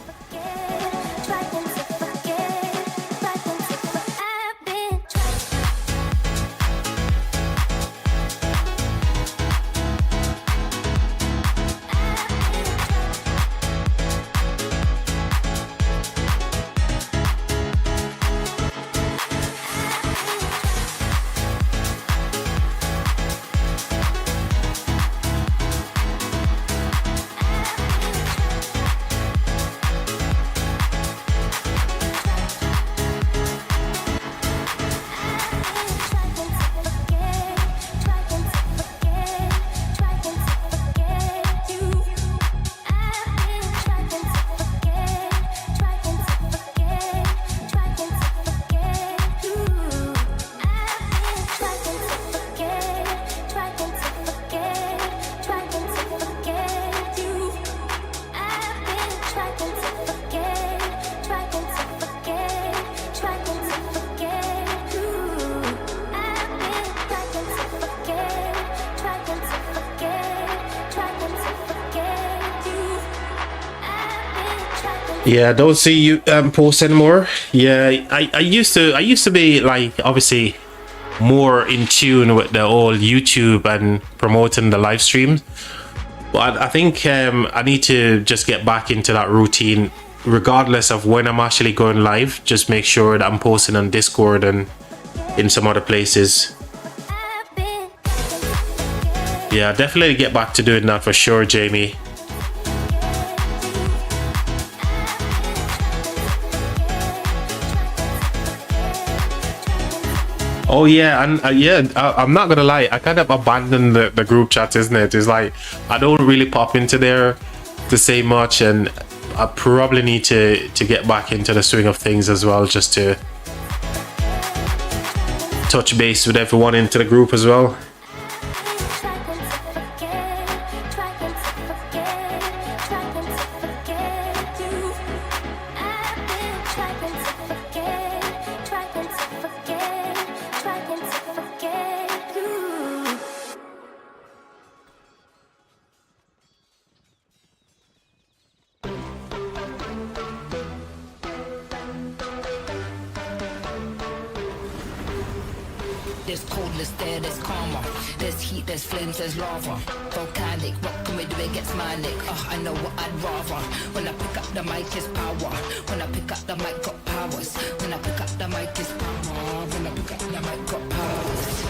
Yeah, I don't see you post anymore. Yeah, I used to be like obviously more in tune with the whole YouTube and promoting the live streams. But I think I need to just get back into that routine, regardless of when I'm actually going live. Just make sure that I'm posting on Discord and in some other places. Yeah, definitely get back to doing that for sure, Jamie. Oh yeah, and yeah, I'm not gonna lie, I kind of abandoned the group chat, isn't it? It's like I don't really pop into there to say much, and I probably need to get back into the swing of things as well, just to touch base with everyone into the group as well. There's coldness there, there's karma. There's heat, there's flames, there's lava. Volcanic, what can we do? It gets manic. I know what I'd rather. When I pick up the mic, it's power. When I pick up the mic, got powers. When I pick up the mic, it's power. When I pick up the mic, got powers.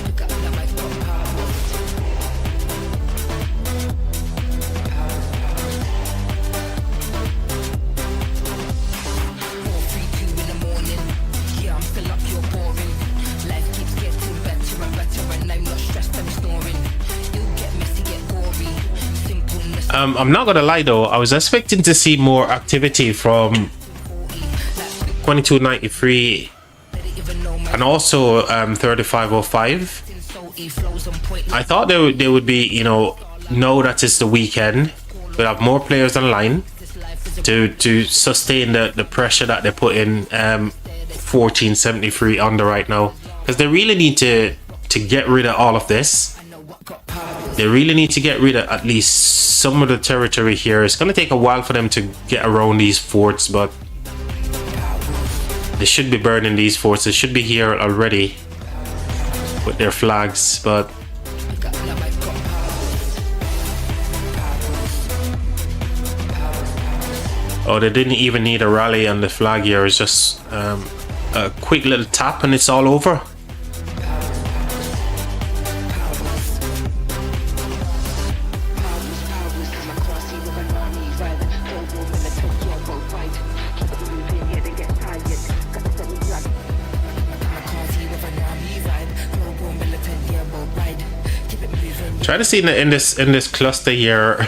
Pick up the mic, got powers. 4, 3, 2 in the morning. Yeah, I'm still up, you're boring. Life keeps getting better and better, and I'm not stressed, I'm snoring. You'll get messy, get gory. Simpleness. I'm not gonna lie though, I was expecting to see more activity from 2293 and also 3505. I thought they would be, you know that it's the weekend, we'll have more players online to sustain the pressure that they put in 1473 under right now, because they really need to get rid of all of this. They really need to get rid of at least some of the territory here. It's going to take a while for them to get around these forts, but they should be burning these forts. They should be here already with their flags, but oh, they didn't even need a rally on the flag here. It's just a quick little tap and it's all over. Try to see in this cluster here.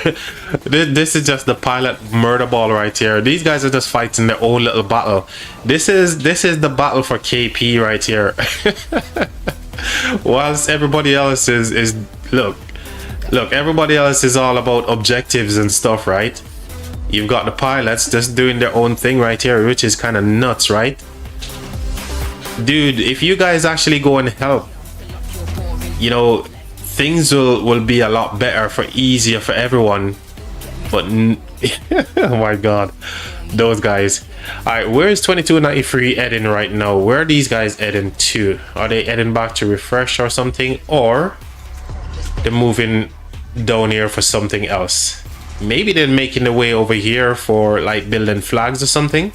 This is just the pilot murder ball right here. These guys are just fighting their own little battle. This is the battle for KP right here. Whilst everybody else is look, everybody else is all about objectives and stuff, right? You've got the pilots just doing their own thing right here, which is kind of nuts, right? Dude, if you guys actually go and help, things will be a lot better, easier for everyone. But oh my god, those guys. All right, where's 2293 heading right now? Where are these guys heading to? Are they heading back to refresh or something, or they're moving down here for something else? Maybe they're making the way over here for like building flags or something.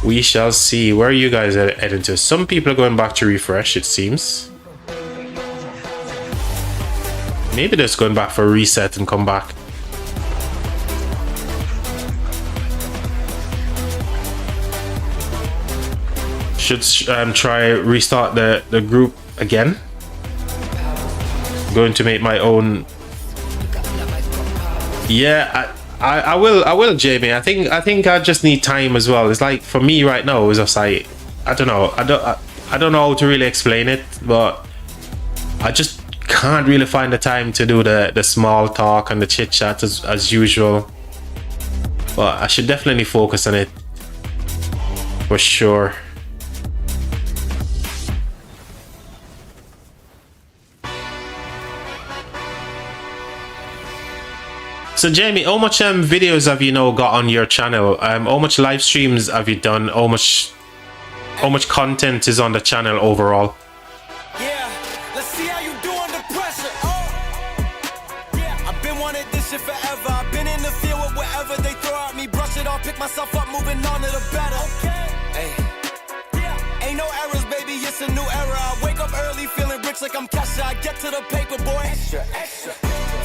We shall see. Where are you guys heading to? Some people are going back to refresh, it seems. Maybe they're just going back for a reset and come back. Should try restart the group again. Going to make my own. Yeah, I will, Jamie. I think I just need time as well. It's like for me right now, it's just like I don't know. I don't know how to really explain it, but I just can't really find the time to do the small talk and the chit chat as usual. But I should definitely focus on it for sure. So Jamie, how much videos have you now got on your channel? How much live streams have you done? How much content is on the channel overall? Yeah, let's see how you do under pressure. Oh, yeah, I've been wanting this shit forever. I've been in the field with whatever they throw at me. Brush it off, pick myself up, moving on to the better. Okay, hey, yeah, ain't no errors, baby, it's a new era. I wake up early, feeling rich like I'm Kesha. I get to the paper, boy. Extra, extra.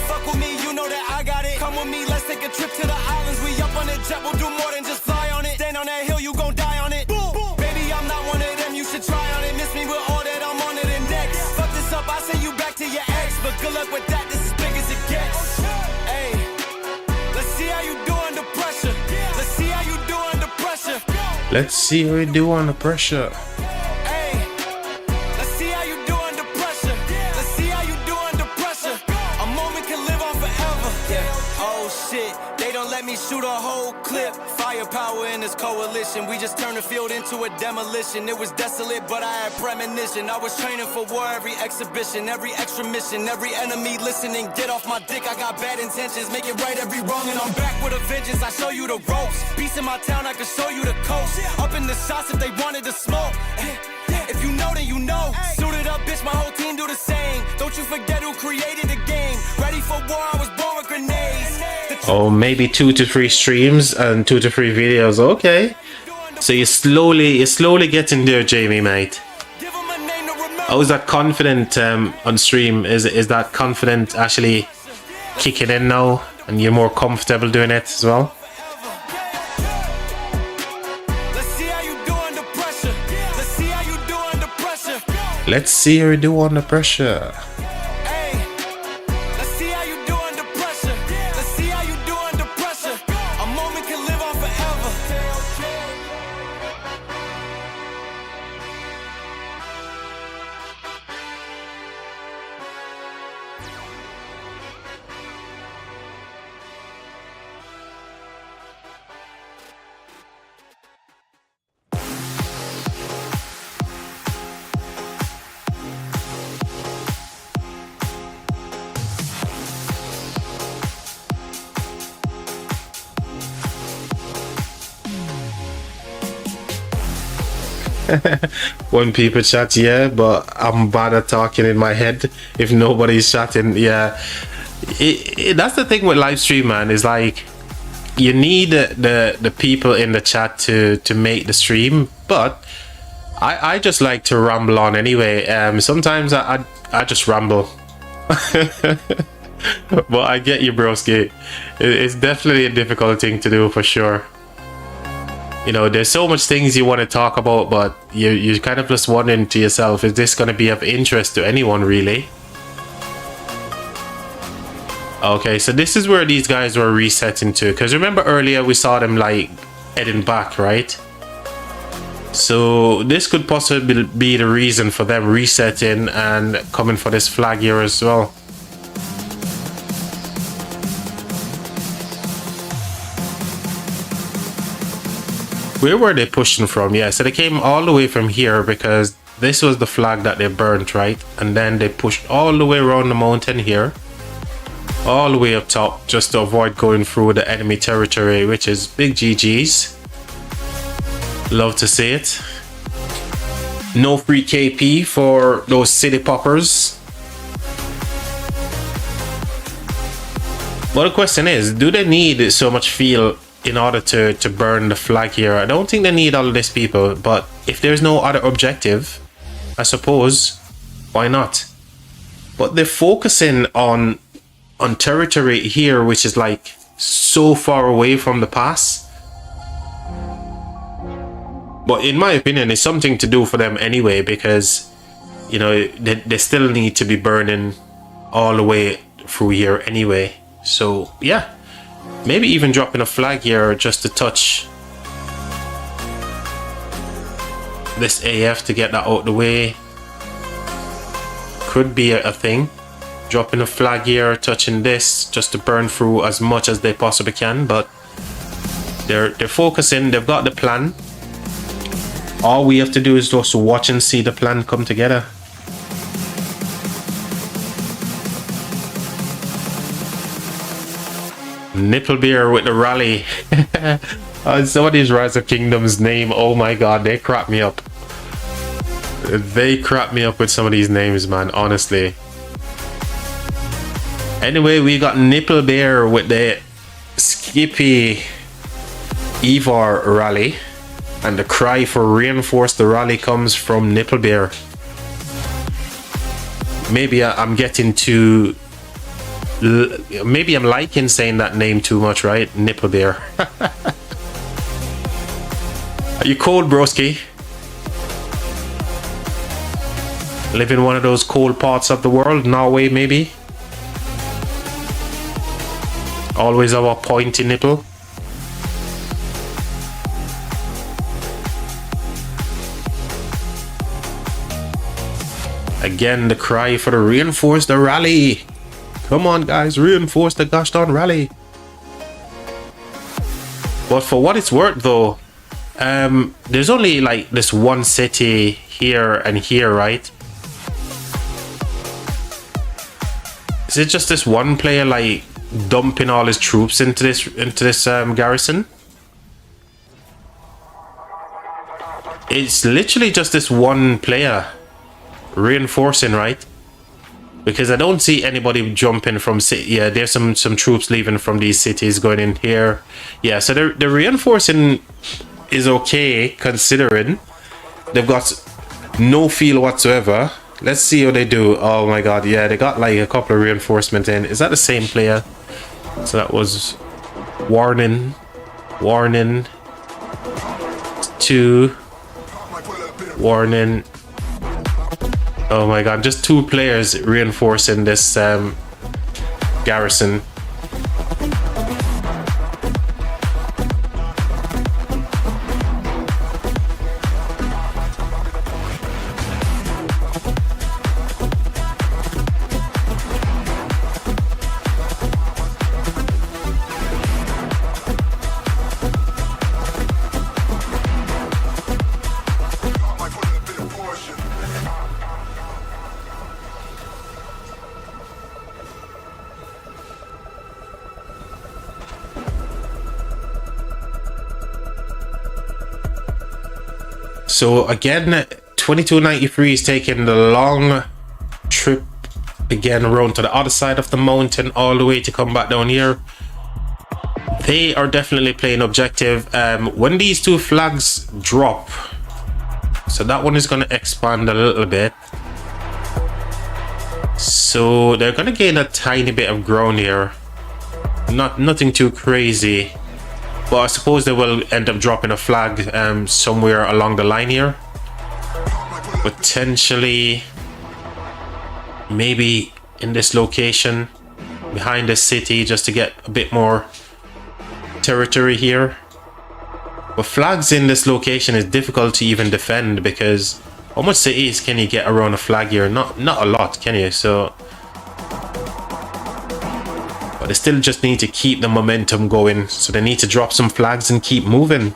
Fuck with me, you know that I got it. Come with me, let's take a trip to the islands. We up on the jet, we'll do more than just fly on it. Stand on that hill, you gon' die on it. Boom, boom. Baby, I'm not one of them, you should try on it. Miss me with all that, I'm on it index. Fuck this up, I send you back to your ex. But good luck with that, this is big as it gets. Hey, let's see how you do under pressure. Let's see how you do under pressure. Let's see how you do under pressure. Hey, let's see how you do under pressure. Let's see how you do under pressure. A moment can live on forever. Yeah. Oh shit, they don't let me shoot a whole clip. Firepower in this coalition. We just turned the field into a demolition. It was desolate, but I had premonition. I was training for war every exhibition, every extra mission, every enemy listening. Get off my dick, I got bad intentions. Make it right every wrong, and I'm back with a vengeance. I show you the ropes. Peace in my town, I can show you the coast. Up in the shots if they wanted to smoke. If you know, then you know. Suited up, bitch, my whole team do the same. Don't you forget who created the game. Ready for war, I was born with grenades. Oh, maybe 2 to 3 streams and 2 to 3 videos. Okay, so you're slowly getting there, Jamie, mate. Give 'em a name to remember. How is that confident on stream? Is that confident actually kicking in now, and you're more comfortable doing it as well? Let's see how you do under pressure. Let's see how you do under pressure. Let's see how you do under pressure. Hey, let's see how you do under pressure. Let's see how you do under pressure. A moment can live on forever. When people chat, yeah, but I'm bad at talking in my head if nobody's chatting. Yeah, that's the thing with live stream, man. Is like you need the people in the chat to make the stream, but I just like to ramble on anyway. Sometimes I just ramble. But I get you, broski. It's definitely a difficult thing to do for sure. You know, there's so much things you want to talk about, but you kind of just wondering to yourself, is this going to be of interest to anyone really? Okay, so this is where these guys were resetting to, because remember earlier we saw them like heading back, right? So this could possibly be the reason for them resetting and coming for this flag here as well. Where were they pushing from? Yeah, so they came all the way from here because this was the flag that they burnt, right? And then they pushed all the way around the mountain here, all the way up top, just to avoid going through the enemy territory, which is big GG's. Love to see it. No free KP for those city poppers. But the question is, do they need so much fuel in order to burn the flag here? I don't think they need all of these people, but if there's no other objective, I suppose, why not? But they're focusing on territory here, which is like so far away from the pass. But in my opinion, it's something to do for them anyway, because, you know, they still need to be burning all the way through here anyway. So yeah, maybe even dropping a flag here just to touch this AF to get that out the way could be a thing. Dropping a flag here, touching this just to burn through as much as they possibly can. But they're focusing, they've got the plan. All we have to do is just watch and see the plan come together. Nipple Beer with the rally. Some of these Rise of Kingdoms name, oh my god, they crap me up. They crap me up with some of these names, man, honestly. Anyway, we got Nipple Bear with the Skippy Evar rally. And the cry for reinforce the rally comes from Nipple Bear. Maybe I'm getting too... Maybe I'm liking saying that name too much, right? Nipple Bear. Are you cold, broski? Live in one of those cold parts of the world? Norway, maybe? Always have a pointy nipple. Again, the cry for the reinforce the rally. Come on, guys, reinforce the gosh darn rally. But for what it's worth, though, there's only like this one city here and here, right? Is it just this one player like dumping all his troops into this garrison? It's literally just this one player reinforcing, right? Because I don't see anybody jumping from city. Yeah, there's some troops leaving from these cities going in here. Yeah, so the reinforcing is okay considering they've got no feel whatsoever. Let's see what they do. Oh my god, yeah, they got like a couple of reinforcements in. Is that the same player? So that was warning 2, warning. Oh my god, just 2 players reinforcing this garrison. So again, 2293 is taking the long trip again around to the other side of the mountain all the way to come back down here. They are definitely playing objective. When these 2 flags drop, so that one is going to expand a little bit. So they're going to gain a tiny bit of ground here. Nothing too crazy. But I suppose they will end up dropping a flag somewhere along the line here. Potentially, maybe in this location, behind the city, just to get a bit more territory here. But flags in this location is difficult to even defend because how much cities can you get around a flag here? Not a lot, can you? So... But they still just need to keep the momentum going. So they need to drop some flags and keep moving.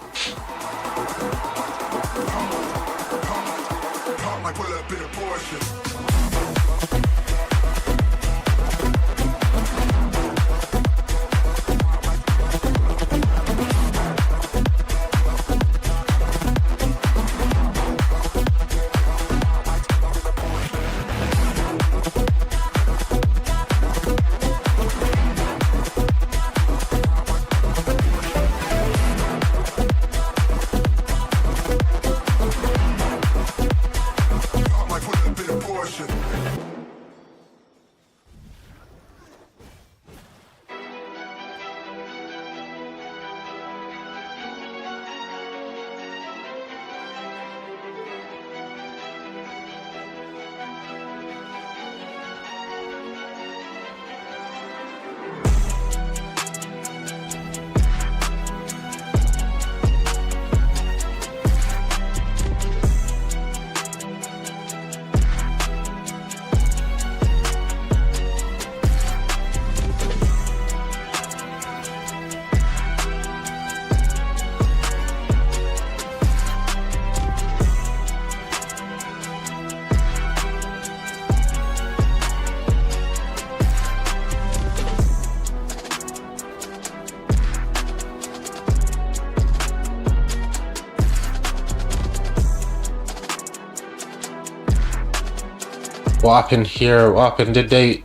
What happened here? What happened? Did they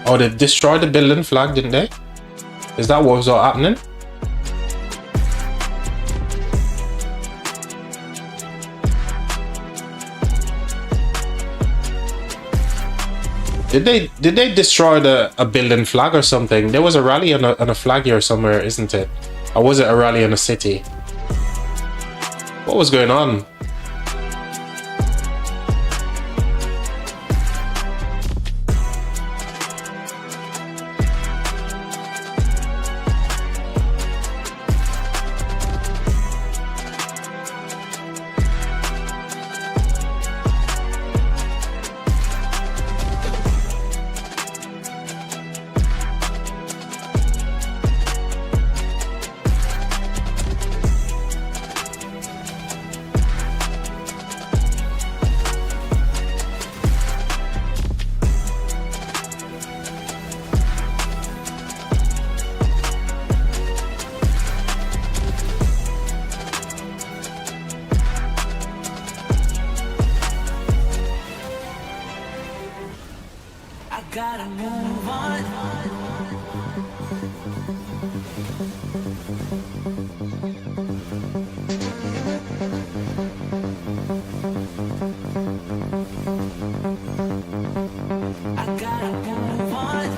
oh, they destroyed the building flag, didn't they? Is that what was all happening? Did they destroy a building flag or something? There was a rally on a flag here somewhere, isn't it? Or was it a rally in a city? What was going on? Gotta move on. I gotta move on.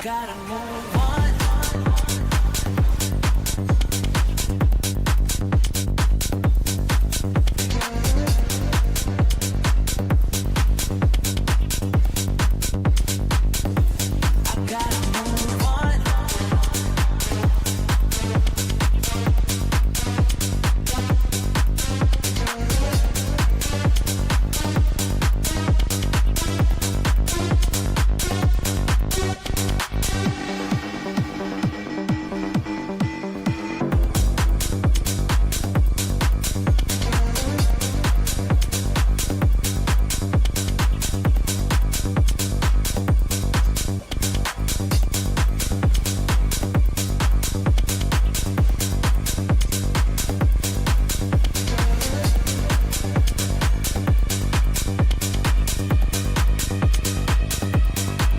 Gotta move on.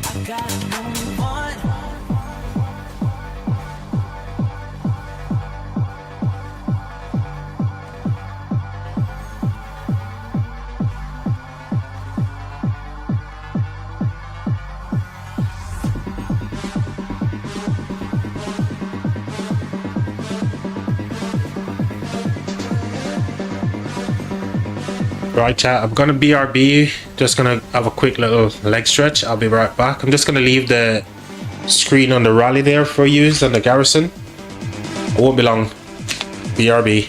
I gotta move on. Right, chat, I'm gonna BRB, just gonna have a quick little leg stretch. I'll be right back. I'm just gonna leave the screen on the rally there for use on the garrison. It won't be long. BRB.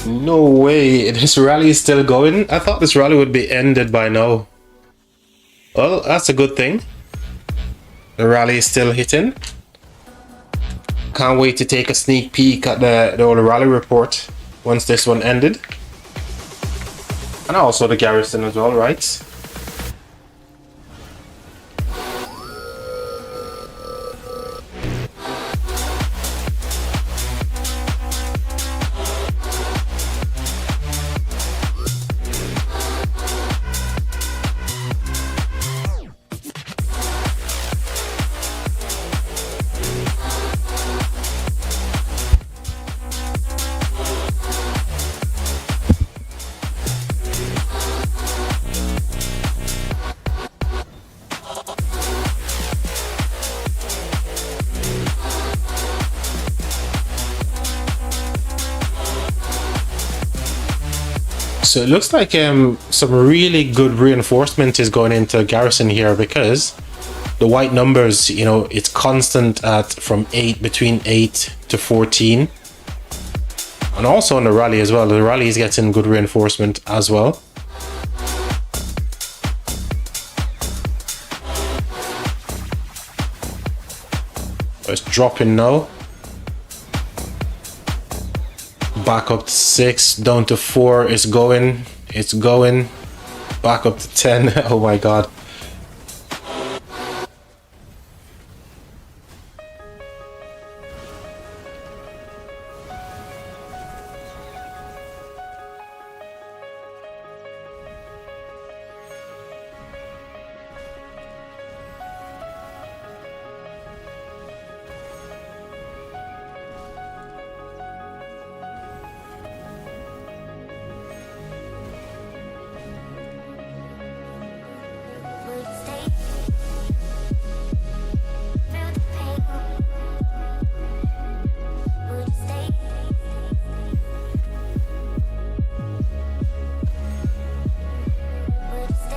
No way, this rally is still going? I thought this rally would be ended by now. Well, that's a good thing. The rally is still hitting. Can't wait to take a sneak peek at the old rally report once this one ended. And also the garrison as well, right? So it looks like some really good reinforcement is going into garrison here, because the white numbers, you know, it's constant at from 8, between 8 to 14. And also on the rally as well. The rally is getting good reinforcement as well. It's dropping now. Back up to 6, down to 4. It's going. Back up to 10. Oh my god.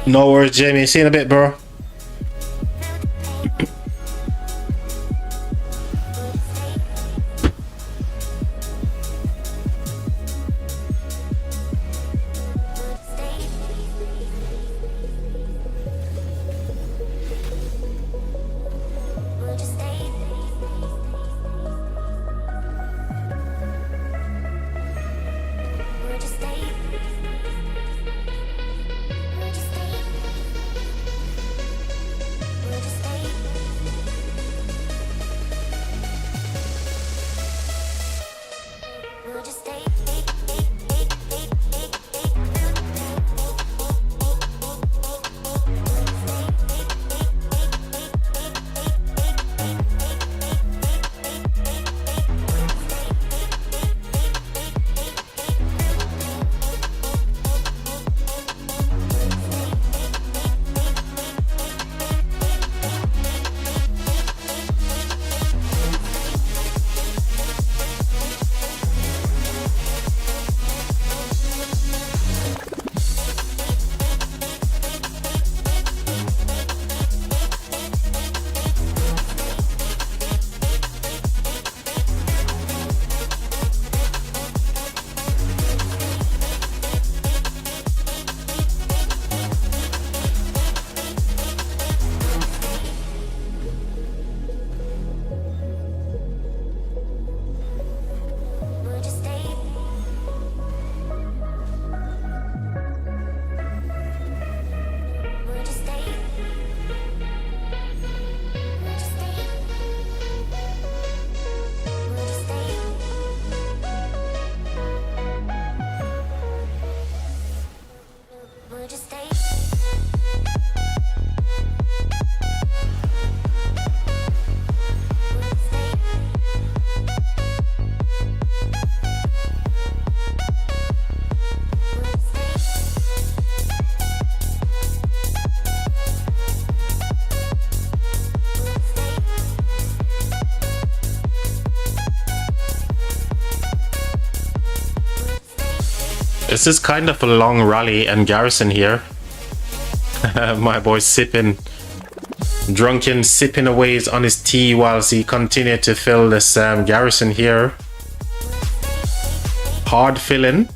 No worries, Jamie. See you in a bit, bro. This is kind of a long rally and garrison here. My boy sipping, drunken, sipping away on his tea whilst he continued to fill this garrison here. Hard filling,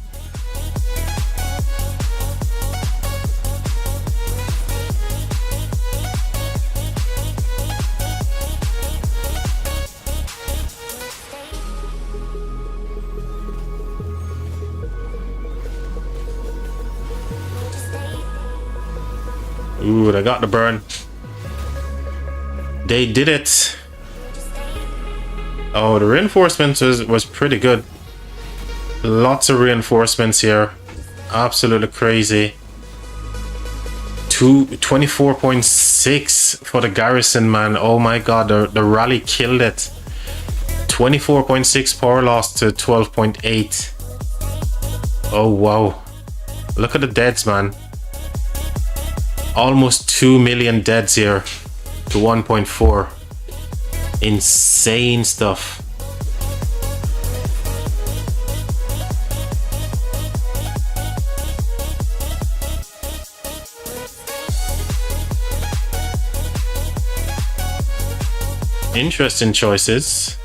Ooh, they got the burn. They did it. Oh, the reinforcements was pretty good. Lots of reinforcements here. Absolutely crazy. 24.6 for the garrison, man. Oh my god, the rally killed it. 24.6 power loss to 12.8. Oh wow. Look at the deads, man. Almost 2 million deads here to 1.4. Insane stuff. Interesting choices.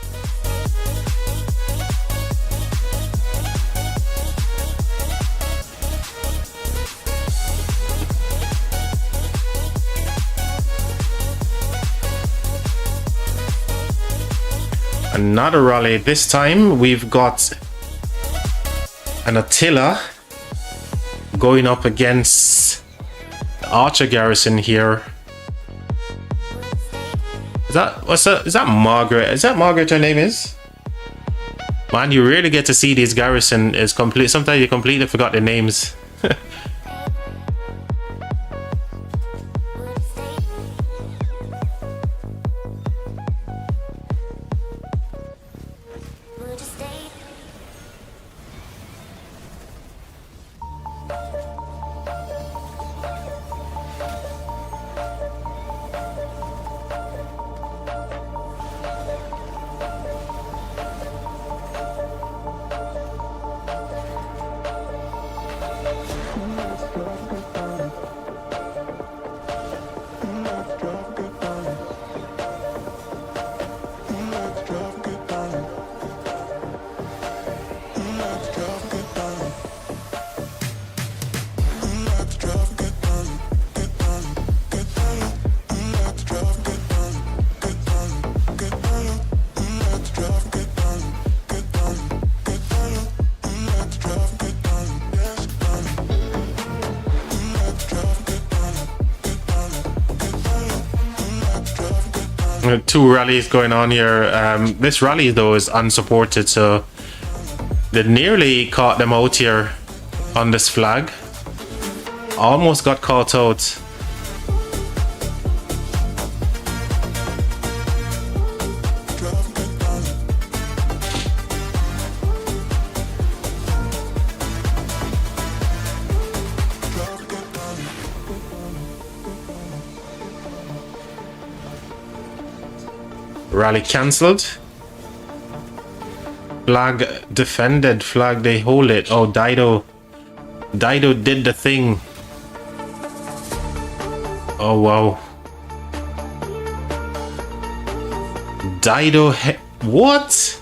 Another rally. This time we've got an Attila going up against the Archer garrison here. Is that Margaret? Is that Margaret her name is? Man, you really get to see these garrison is complete. Sometimes you completely forgot their names. Two rallies going on here. This rally though is unsupported, so they nearly caught them out here on this flag. Almost got caught out. Rally cancelled. Flag defended. Flag they hold it. Oh, Dido did the thing. Oh wow. Dido what?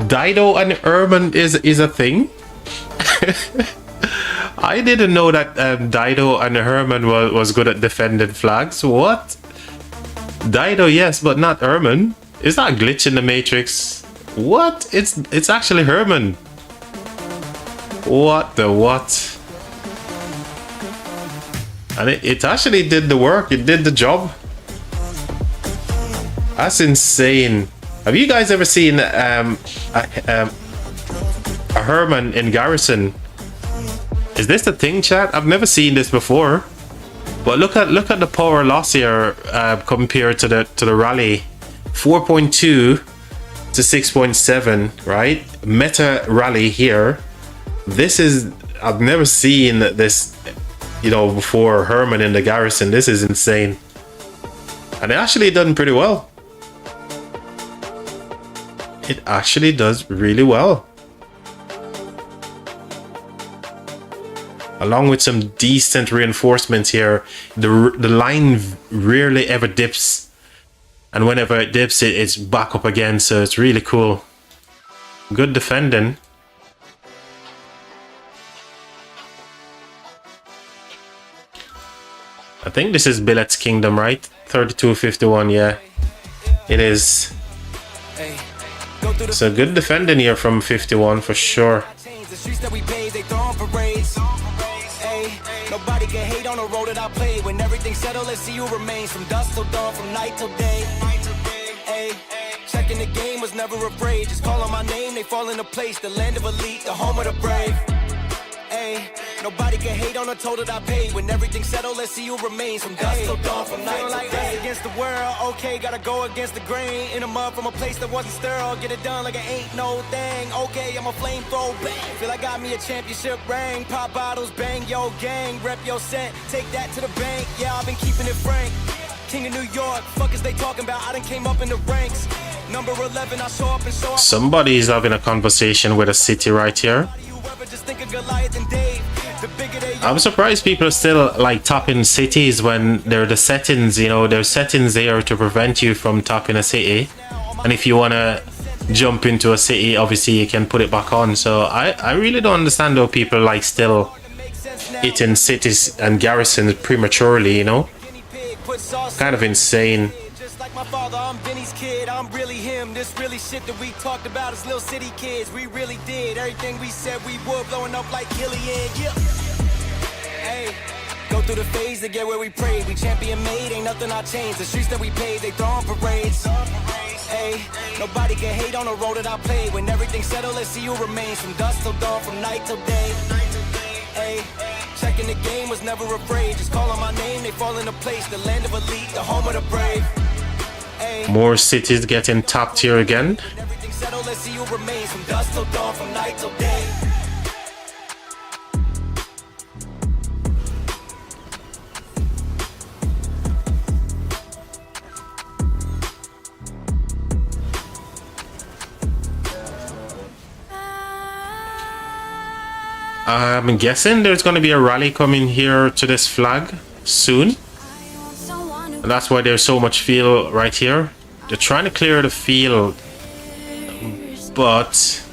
Dido and Herman is a thing? I didn't know that Dido and Herman was good at defending flags. What? Dido, yes, but not Herman. Is that a glitch in the Matrix? What? It's actually Herman. What the what? And it actually did the work. It did the job. That's insane. Have you guys ever seen a Herman in Garrison? Is this the thing, chat? I've never seen this before. But look at the power loss here compared to the rally. 4.2 to 6.7, right? Meta rally here. This is, I've never seen this, you know, before Herman in the Garrison. This is insane. And it actually done pretty well. It actually does really well. Along with some decent reinforcements here, the line rarely ever dips, and whenever it dips, it's back up again. So it's really cool. Good defending. I think this is Billet's Kingdom, right? 32-51, yeah, it is. So good defending here from 51 for sure. Ay, nobody can hate on the road that I played. When everything settled, let's see who remains. From dusk till dawn, from night till day. Ay, checking the game, was never afraid. Just calling my name, they fall into place. The land of elite, the home of the brave. Ay, nobody can hate on the toll that I paid. When everything settled, let's see who remains. From dusk till dawn, from night till like day. Against the world, okay, gotta go against the grain. In a mud from a place that wasn't sterile. Get it done like it ain't no thing. Okay, I'm a flamethrower, bang. Feel I got me a championship ring. Pop bottles, bang, yo gang. Rep your set, take that to the bank. Yeah, I've been keeping it frank. King of New York, fuck is they talking about? I done came up in the ranks. Number 11, I show up and show up. Somebody is having a conversation with a city right here. I'm surprised people are still like topping cities when there are the settings, you know, there's settings there to prevent you from topping a city. And if you want to jump into a city, obviously you can put it back on. So I really don't understand how people like still hitting cities and garrisons prematurely, you know. Kind of insane. My father, I'm Benny's kid, I'm really him. This really shit that we talked about as little city kids. We really did everything we said we would, blowing up like Killian. Yeah. Hey, go through the phase to get where we prayed. We champion made, ain't nothing I changed. The streets that we paved, they throwing parades. Hey, nobody can hate on the road that I played. When everything settled, let's see who remains. From dusk till dawn, from night till day. Hey, checking the game, was never afraid. Just calling my name, they fall into place. The land of elite, the home of the brave. More cities getting topped here again. Everything settled, let's see who remains. From dusk till dawn, from night till day. I'm guessing there's going to be a rally coming here to this flag soon. And that's why there's so much field right here. They're trying to clear the field. But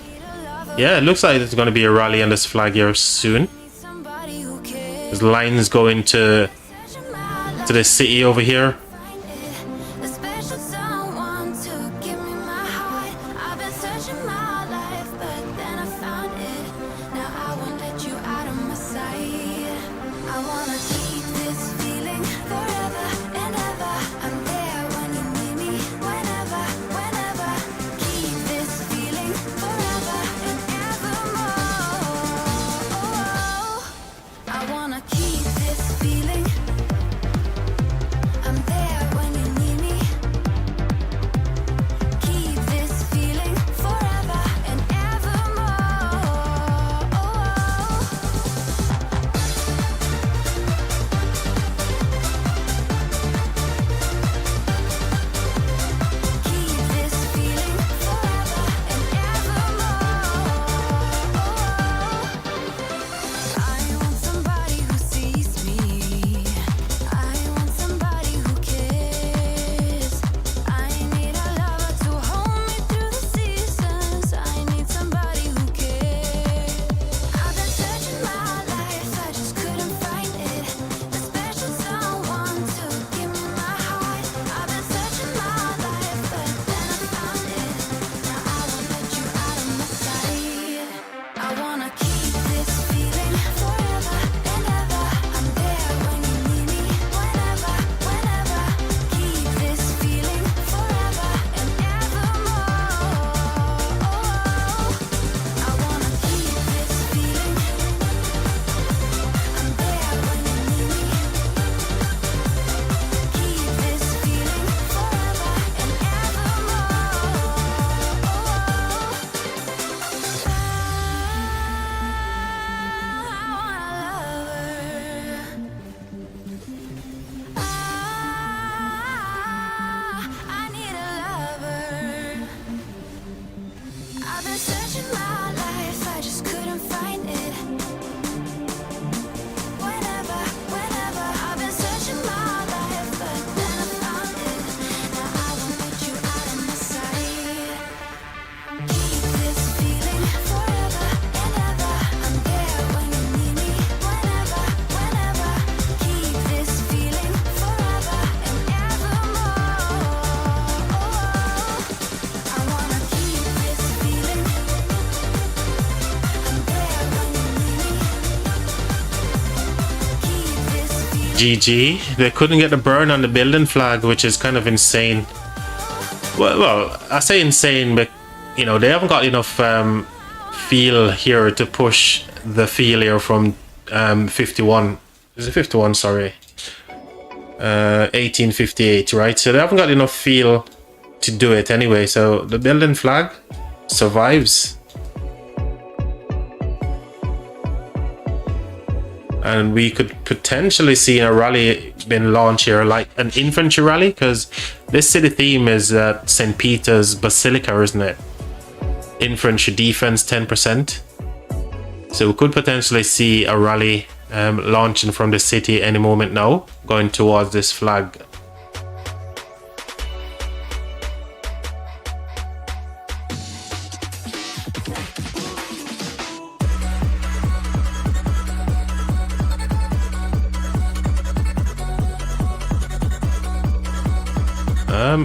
yeah, it looks like there's going to be a rally on this flag here soon. There's lines going to the city over here. GG. They couldn't get the burn on the building flag, which is kind of insane. Well, I say insane, but you know, they haven't got enough feel here to push the feel here from 51. Is it 51? Sorry. 1858, right? So they haven't got enough feel to do it anyway. So the building flag survives. And we could potentially see a rally being launched here, like an infantry rally, because this city theme is St. Peter's Basilica, isn't it? Infantry defense 10%. So we could potentially see a rally launching from the city any moment now, going towards this flag.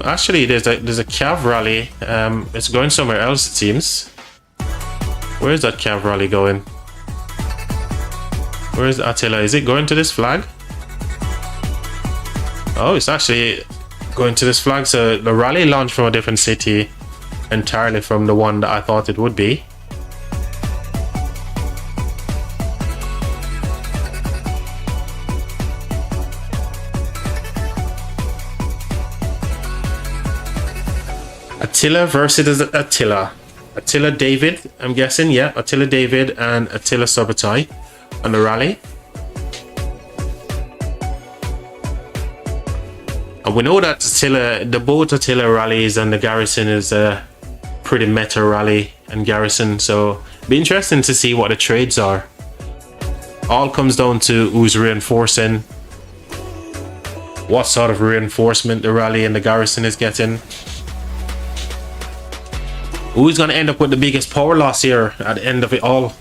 Actually, there's a Cav rally. It's going somewhere else, it seems. Where is that Cav rally going? Where is Attila? Is it going to this flag? Oh, it's actually going to this flag. So the rally launched from a different city entirely from the one that I thought it would be. Attila versus Attila. Attila David, I'm guessing. Yeah, Attila David and Attila Subotai on the rally. And we know that Attila, the both Attila rallies and the Garrison is a pretty meta rally and Garrison. So it'll be interesting to see what the trades are. All comes down to who's reinforcing, what sort of reinforcement the rally and the Garrison is getting. Who's going to end up with the biggest power loss here at the end of it all?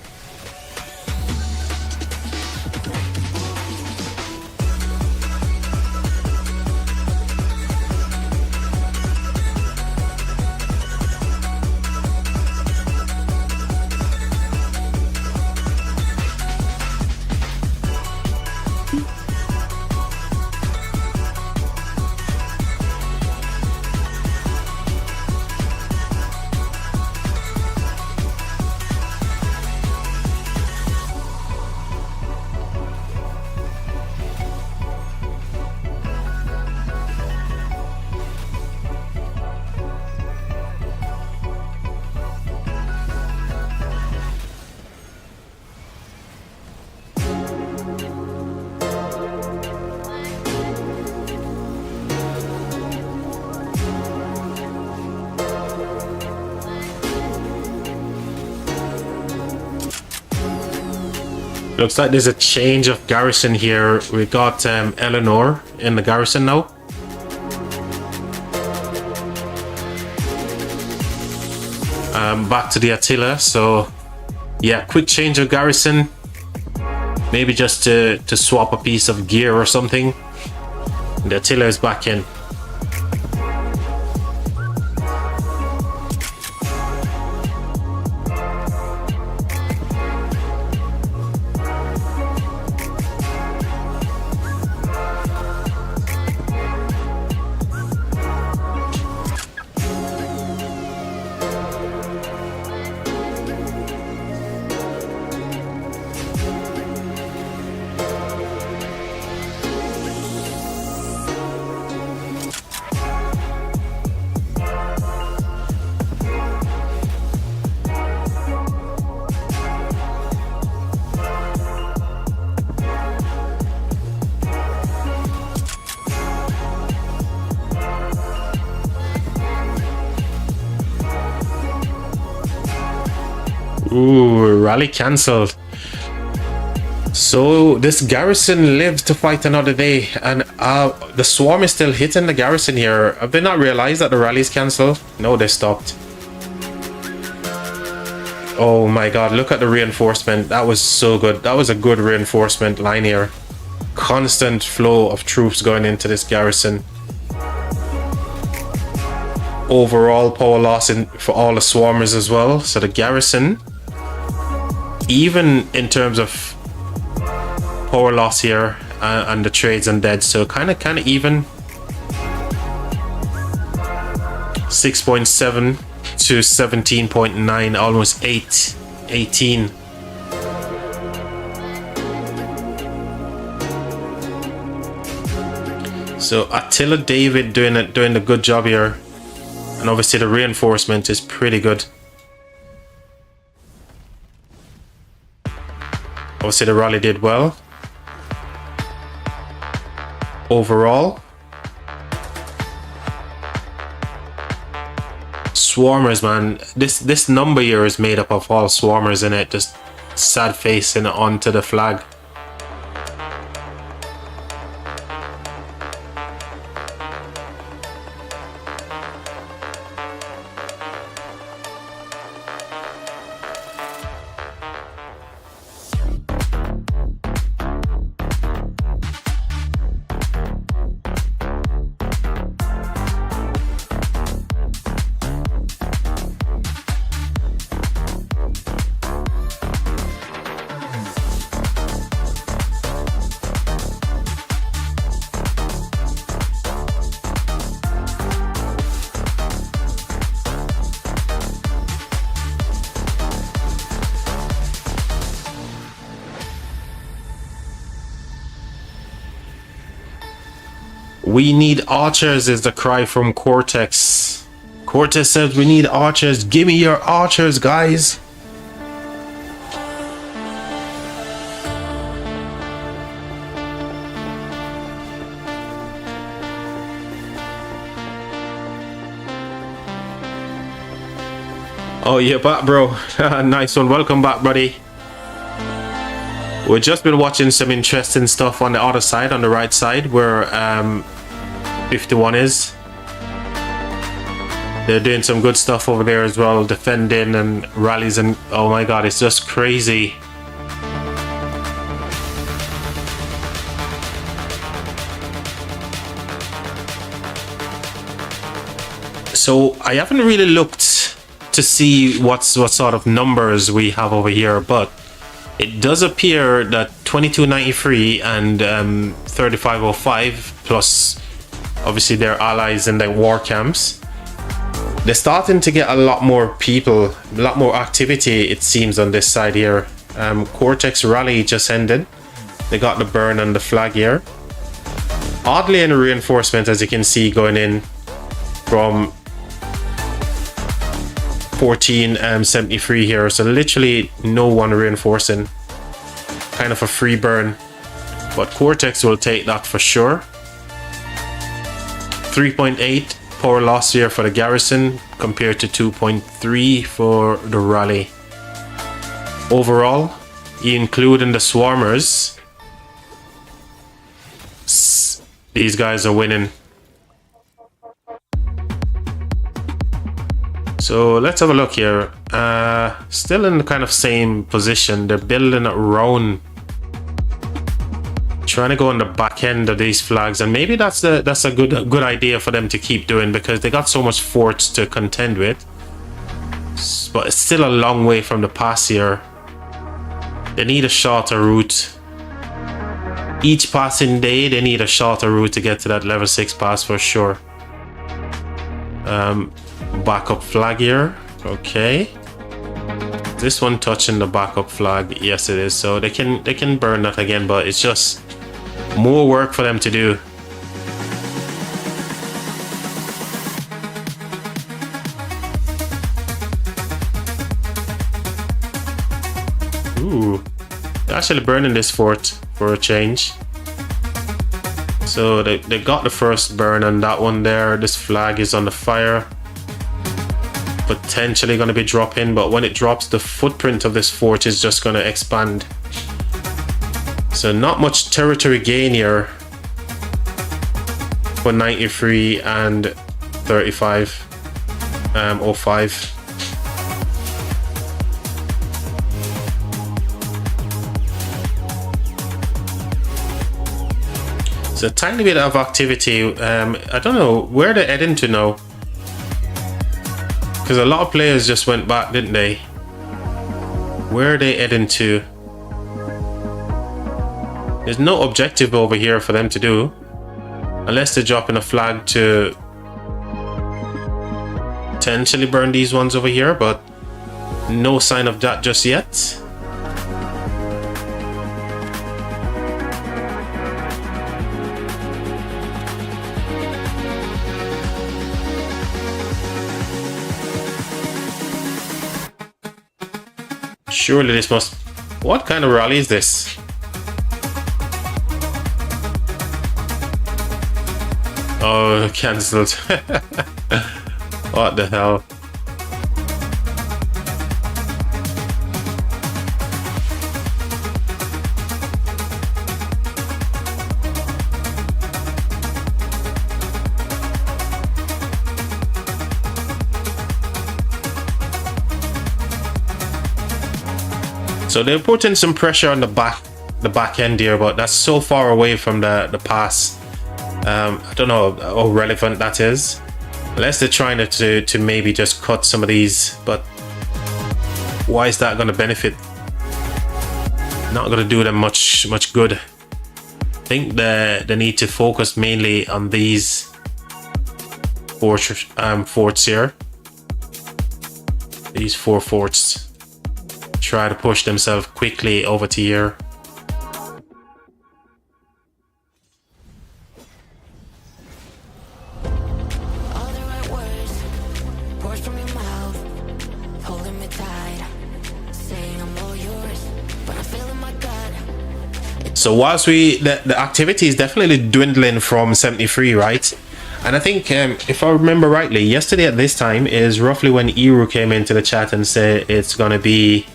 Looks like there's a change of Garrison here. We got Eleanor in the Garrison now. Back to the Attila. So yeah, quick change of Garrison. Maybe just to swap a piece of gear or something. The Attila is back in. Ooh, rally cancelled. So this Garrison lives to fight another day, and the swarm is still hitting the Garrison here. Have they not realized that the rally is cancelled? No, they stopped. Oh my god, look at the reinforcement. That was so good. That was a good reinforcement line here. Constant flow of troops going into this Garrison. Overall power loss for all the swarmers as well. So the Garrison, even in terms of power loss here, and the trades and dead, so kind of even. 6.7 to 17.9, almost 18. So Attila David doing a good job here, and obviously the reinforcement is pretty good. Obviously the rally did well overall. Swarmers, man, this number here is made up of all swarmers in it, just sad facing onto the flag. We need archers is the cry from Cortex. Cortex says we need archers. Give me your archers, guys. Oh, you're back, bro. Nice one. Welcome back, buddy. We've just been watching some interesting stuff on the other side, on the right side, where 51 is. They're doing some good stuff over there as well, defending and rallies, and oh my god, it's just crazy. So I haven't really looked to see what sort of numbers we have over here, but it does appear that 2293 and 3505 plus obviously their allies in their war camps, they're starting to get a lot more people, a lot more activity, it seems, on this side here. Cortex rally just ended. They got the burn on the flag here. Oddly, in reinforcement, as you can see, going in from 1473 here, so literally no one reinforcing. Kind of a free burn, but Cortex will take that for sure. 3.8 power loss here for the garrison compared to 2.3 for the rally. Overall, including the swarmers, these guys are winning. So let's have a look here. Still in the kind of same position. They're building around, trying to go on the back end of these flags, and maybe that's a good idea for them to keep doing, because they got so much forts to contend with. But it's still a long way from the pass here. They need a shorter route. Each passing day, they need a shorter route to get to that level 6 pass for sure. Backup flag here. Okay. This one touching the backup flag. Yes, it is. So they can burn that again, but it's just more work for them to do. Ooh, they're actually burning this fort for a change. So they got the first burn on that one there. This flag is on the fire. Potentially going to be dropping, but when it drops, the footprint of this fort is just going to expand. So not much territory gain here for 93 and 35 05. So a tiny bit of activity. I don't know where they're heading to now, because a lot of players just went back, didn't they? Where are they heading to? There's no objective over here for them to do. Unless they're dropping a flag to potentially burn these ones over here, but no sign of that just yet. Surely this must... What kind of rally is this? Oh, cancelled. What the hell? So they're putting some pressure on the back end here, but that's so far away from the pass. I don't know how relevant that is. Unless they're trying to maybe just cut some of these, but why is that going to benefit? Not going to do them much good. I think they need to focus mainly on these forts here. These 4 forts. Try to push themselves quickly over to here. So whilst the activity is definitely dwindling from 73, right? And I think if I remember rightly, yesterday at this time is roughly when Eru came into the chat and said it's gonna be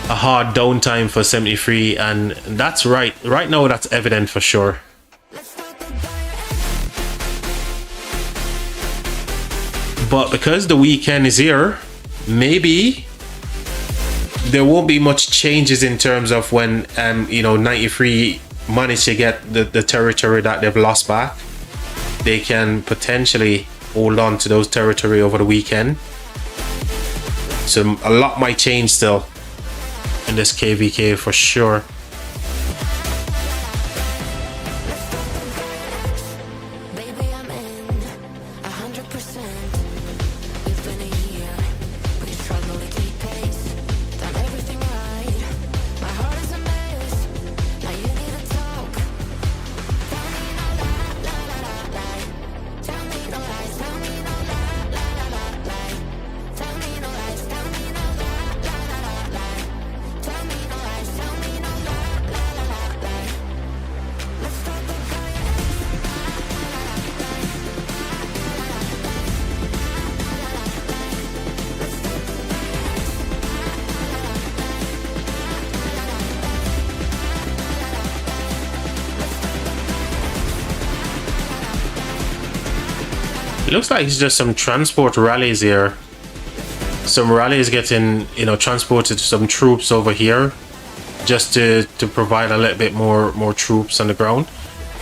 a hard downtime for 73, and that's right. Right now that's evident for sure. But because the weekend is here, maybe there won't be much changes in terms of when 93 manage to get the territory that they've lost back. They can potentially hold on to those territory over the weekend. So a lot might change still in this KvK for sure. Looks like it's just some transport rallies here. Some rallies getting, transported some troops over here, just to provide a little bit more troops on the ground.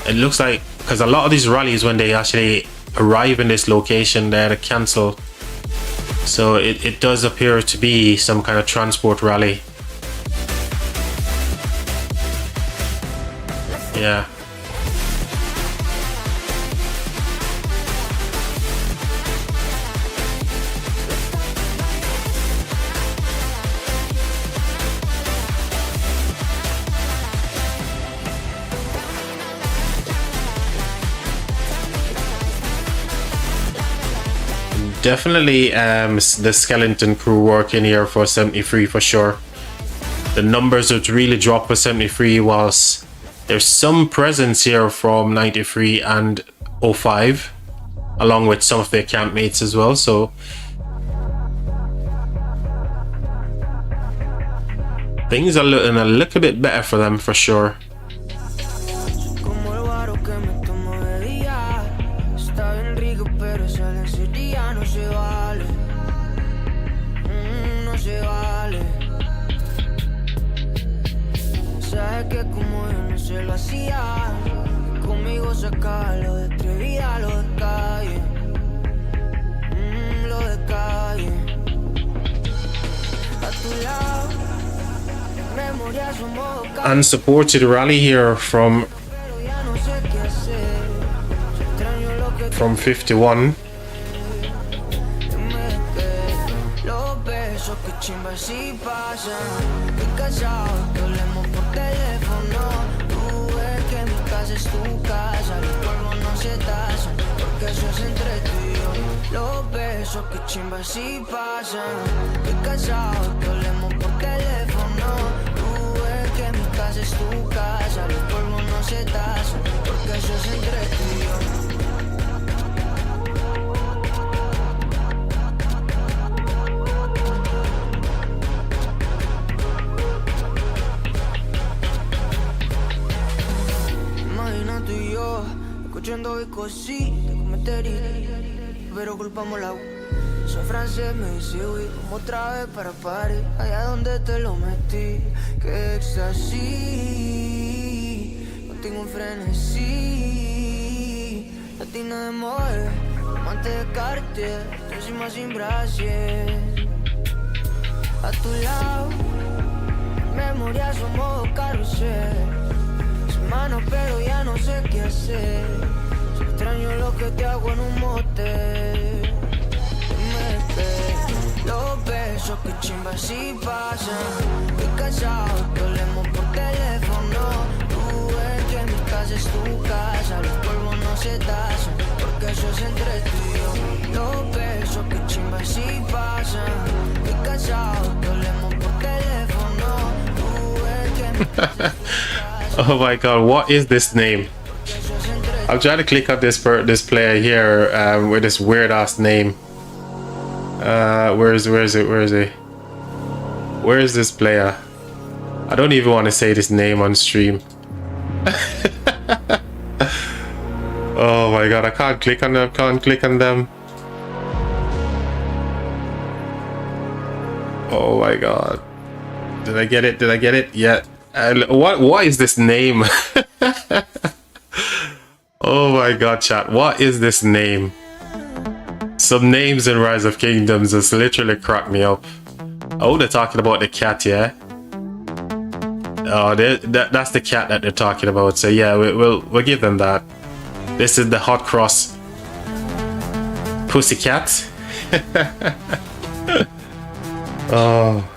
It looks like, because a lot of these rallies, when they actually arrive in this location, they're to cancel. So it does appear to be some kind of transport rally. Yeah. Definitely the skeleton crew working here for 73 for sure. The numbers would really drop for 73, whilst there's some presence here from 93 and 05, along with some of their campmates as well. So things are looking a little bit better for them for sure. Conmigo saca lo de atrevida, lo de calle, lo de calle. A tu lado me unsupported rally here from 51. Los besos que chimba si pasan. Estoy cansado que hablemos por teléfono. Tú ves que mi casa es tu casa. Los polvos no se tasan, porque eso es entre tú y yo. Los besos que chimba si pasan. Estoy cansado que hablemos por teléfono. Tú ves que mi casa es tu casa. Los polvos no se tasan, porque eso es entre tú y yo. Escuchando y cosí, te cometería, pero culpamos la soy francés, me dice uy, como otra vez para París, allá donde te lo metí, que éxtasis, no tengo un frenesí, latina de mover, amante de Cartier, tú encima sin brasier, a tu lado, memoria somos carrusel. Mano, pero ya no sé qué hacer. Si extraño lo que te hago en un motel. Los besos que chimba si pasan. Estoy cansado que hablemos por teléfono. Tú ves que mi casa es tu casa. Los polvos no se tasan, porque eso es entre tú y yo. Los besos que chimba si pasan. Estoy cansado que hablemos por teléfono. Tú ves que mi casa es tu casa. Oh my god, what is this name? I'll try to click on this player here with this weird ass name. Where is it? Where is this player? I don't even want to say this name on stream. Oh my god, I can't click on them, Oh my god. Did I get it? Yeah. What is this name? Oh my god, chat, what is this name? Some names in Rise of Kingdoms just literally crack me up. Oh, they're talking about the cat, yeah? Oh, that's the cat that they're talking about, so yeah, we'll give them that. This is the hot cross pussycat. Oh.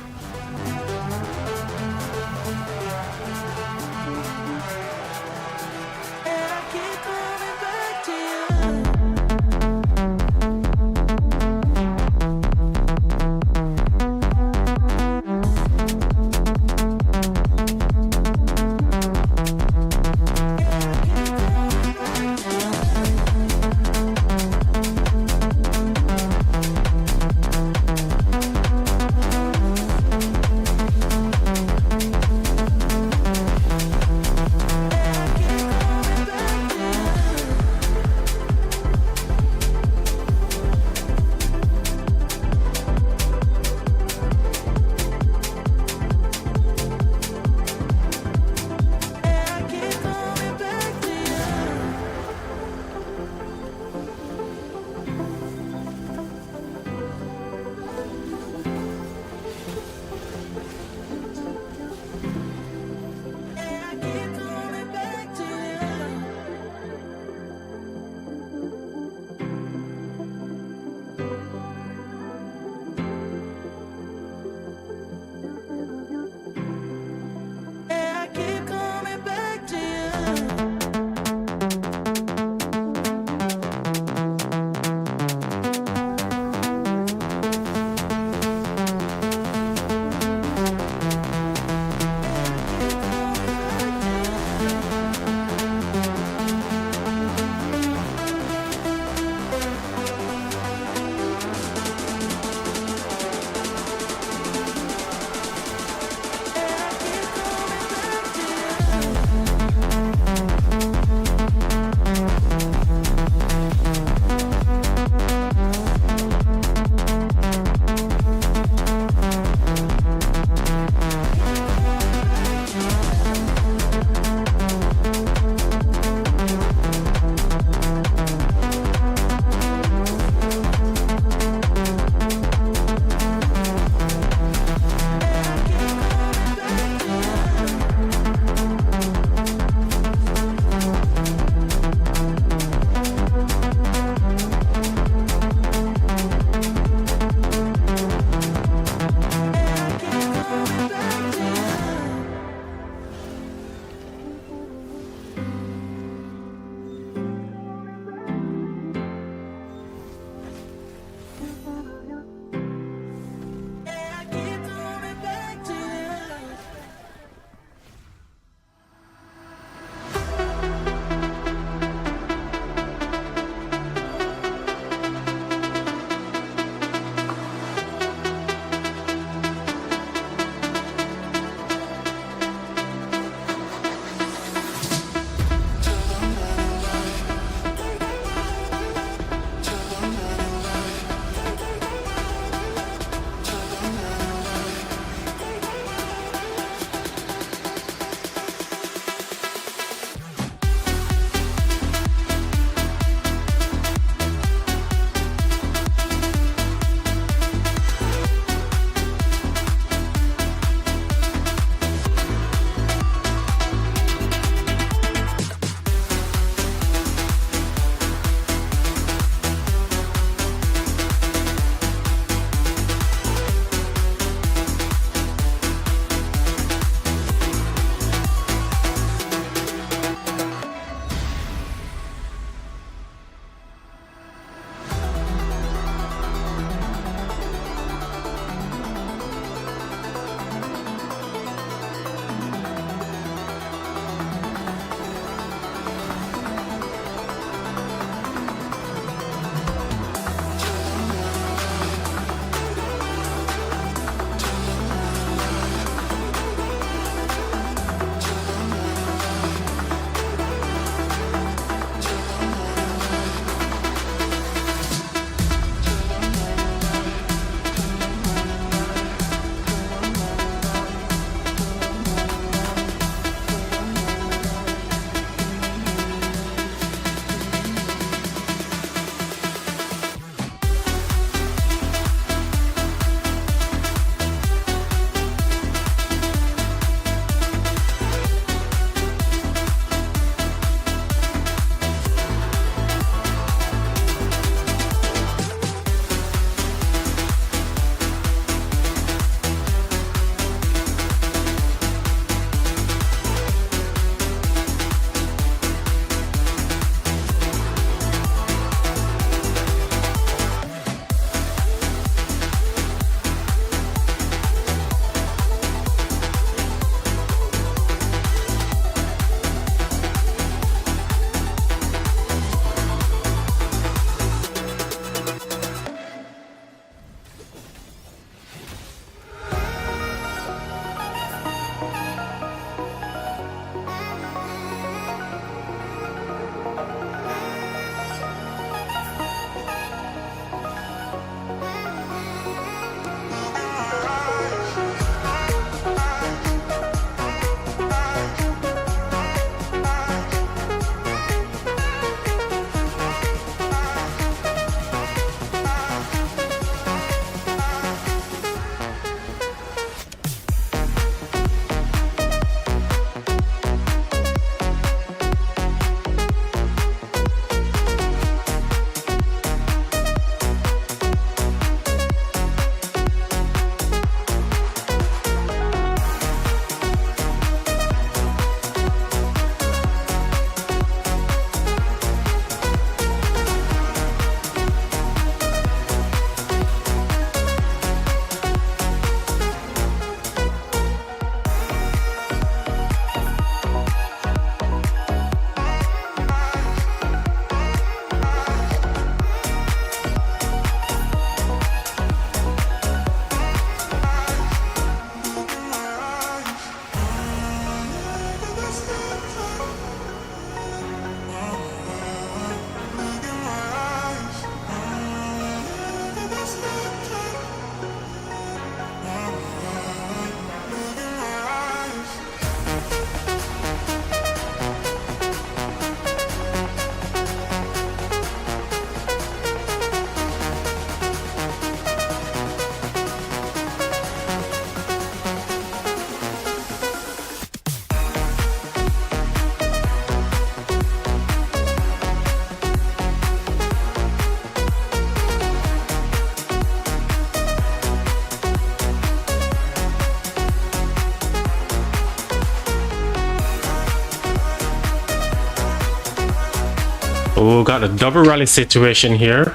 So we got a double rally situation here.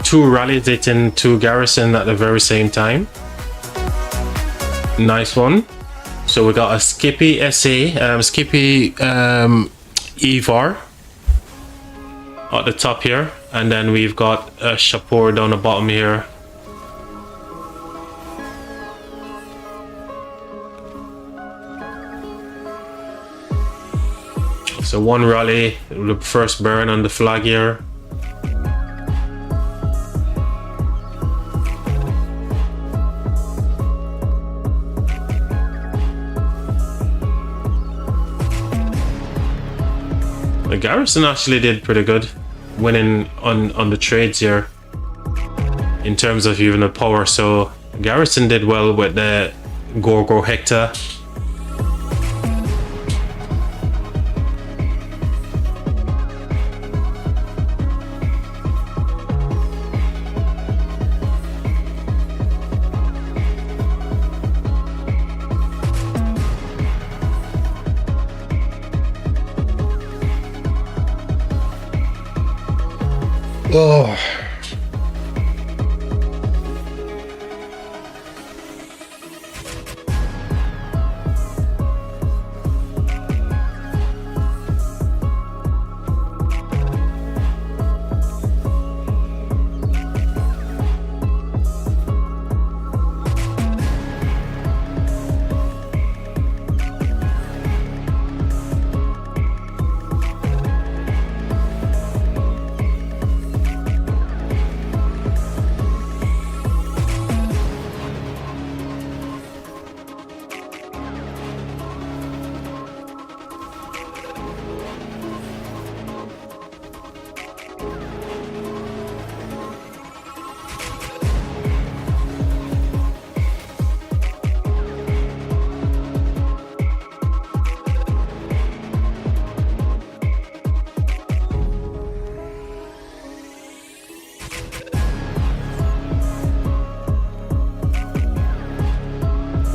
2 rallies hitting 2 garrison at the very same time. Nice one. So we got a Skippy SA, Skippy EVAR at the top here, and then we've got a Shapur down the bottom here. So 1 rally, the first burn on the flag here. The garrison actually did pretty good, winning on the trades here in terms of even the power. So garrison did well with the Gorgo Hector. Oh.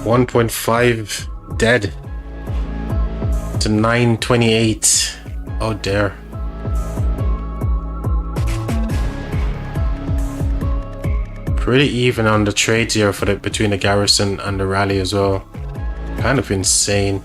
$1.5 dead to 928. Oh dear. Pretty even on the trades here for between the garrison and the rally as well. Kind of insane.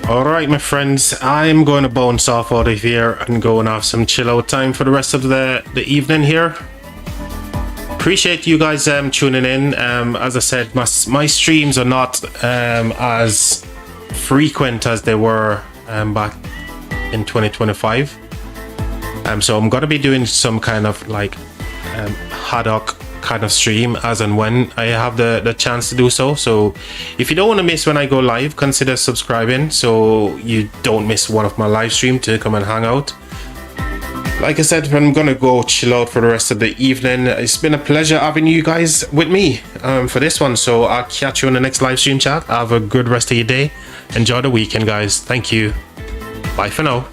All right, my friends, I'm going to bounce off out of here and go and have some chill out time for the rest of the evening here. Appreciate you guys tuning in. As I said, my streams are not as frequent as they were back in 2025. So I'm gonna be doing some kind of like ad hoc kind of stream as and when I have the chance to do so. So if you don't want to miss when I go live, consider subscribing so you don't miss one of my live stream to come and hang out. Like I said, I'm gonna go chill out for the rest of the evening. It's been a pleasure having you guys with me for this one, so I'll catch you in the next live stream chat. Have a good rest of your day. Enjoy the weekend, guys. Thank you. Bye for now.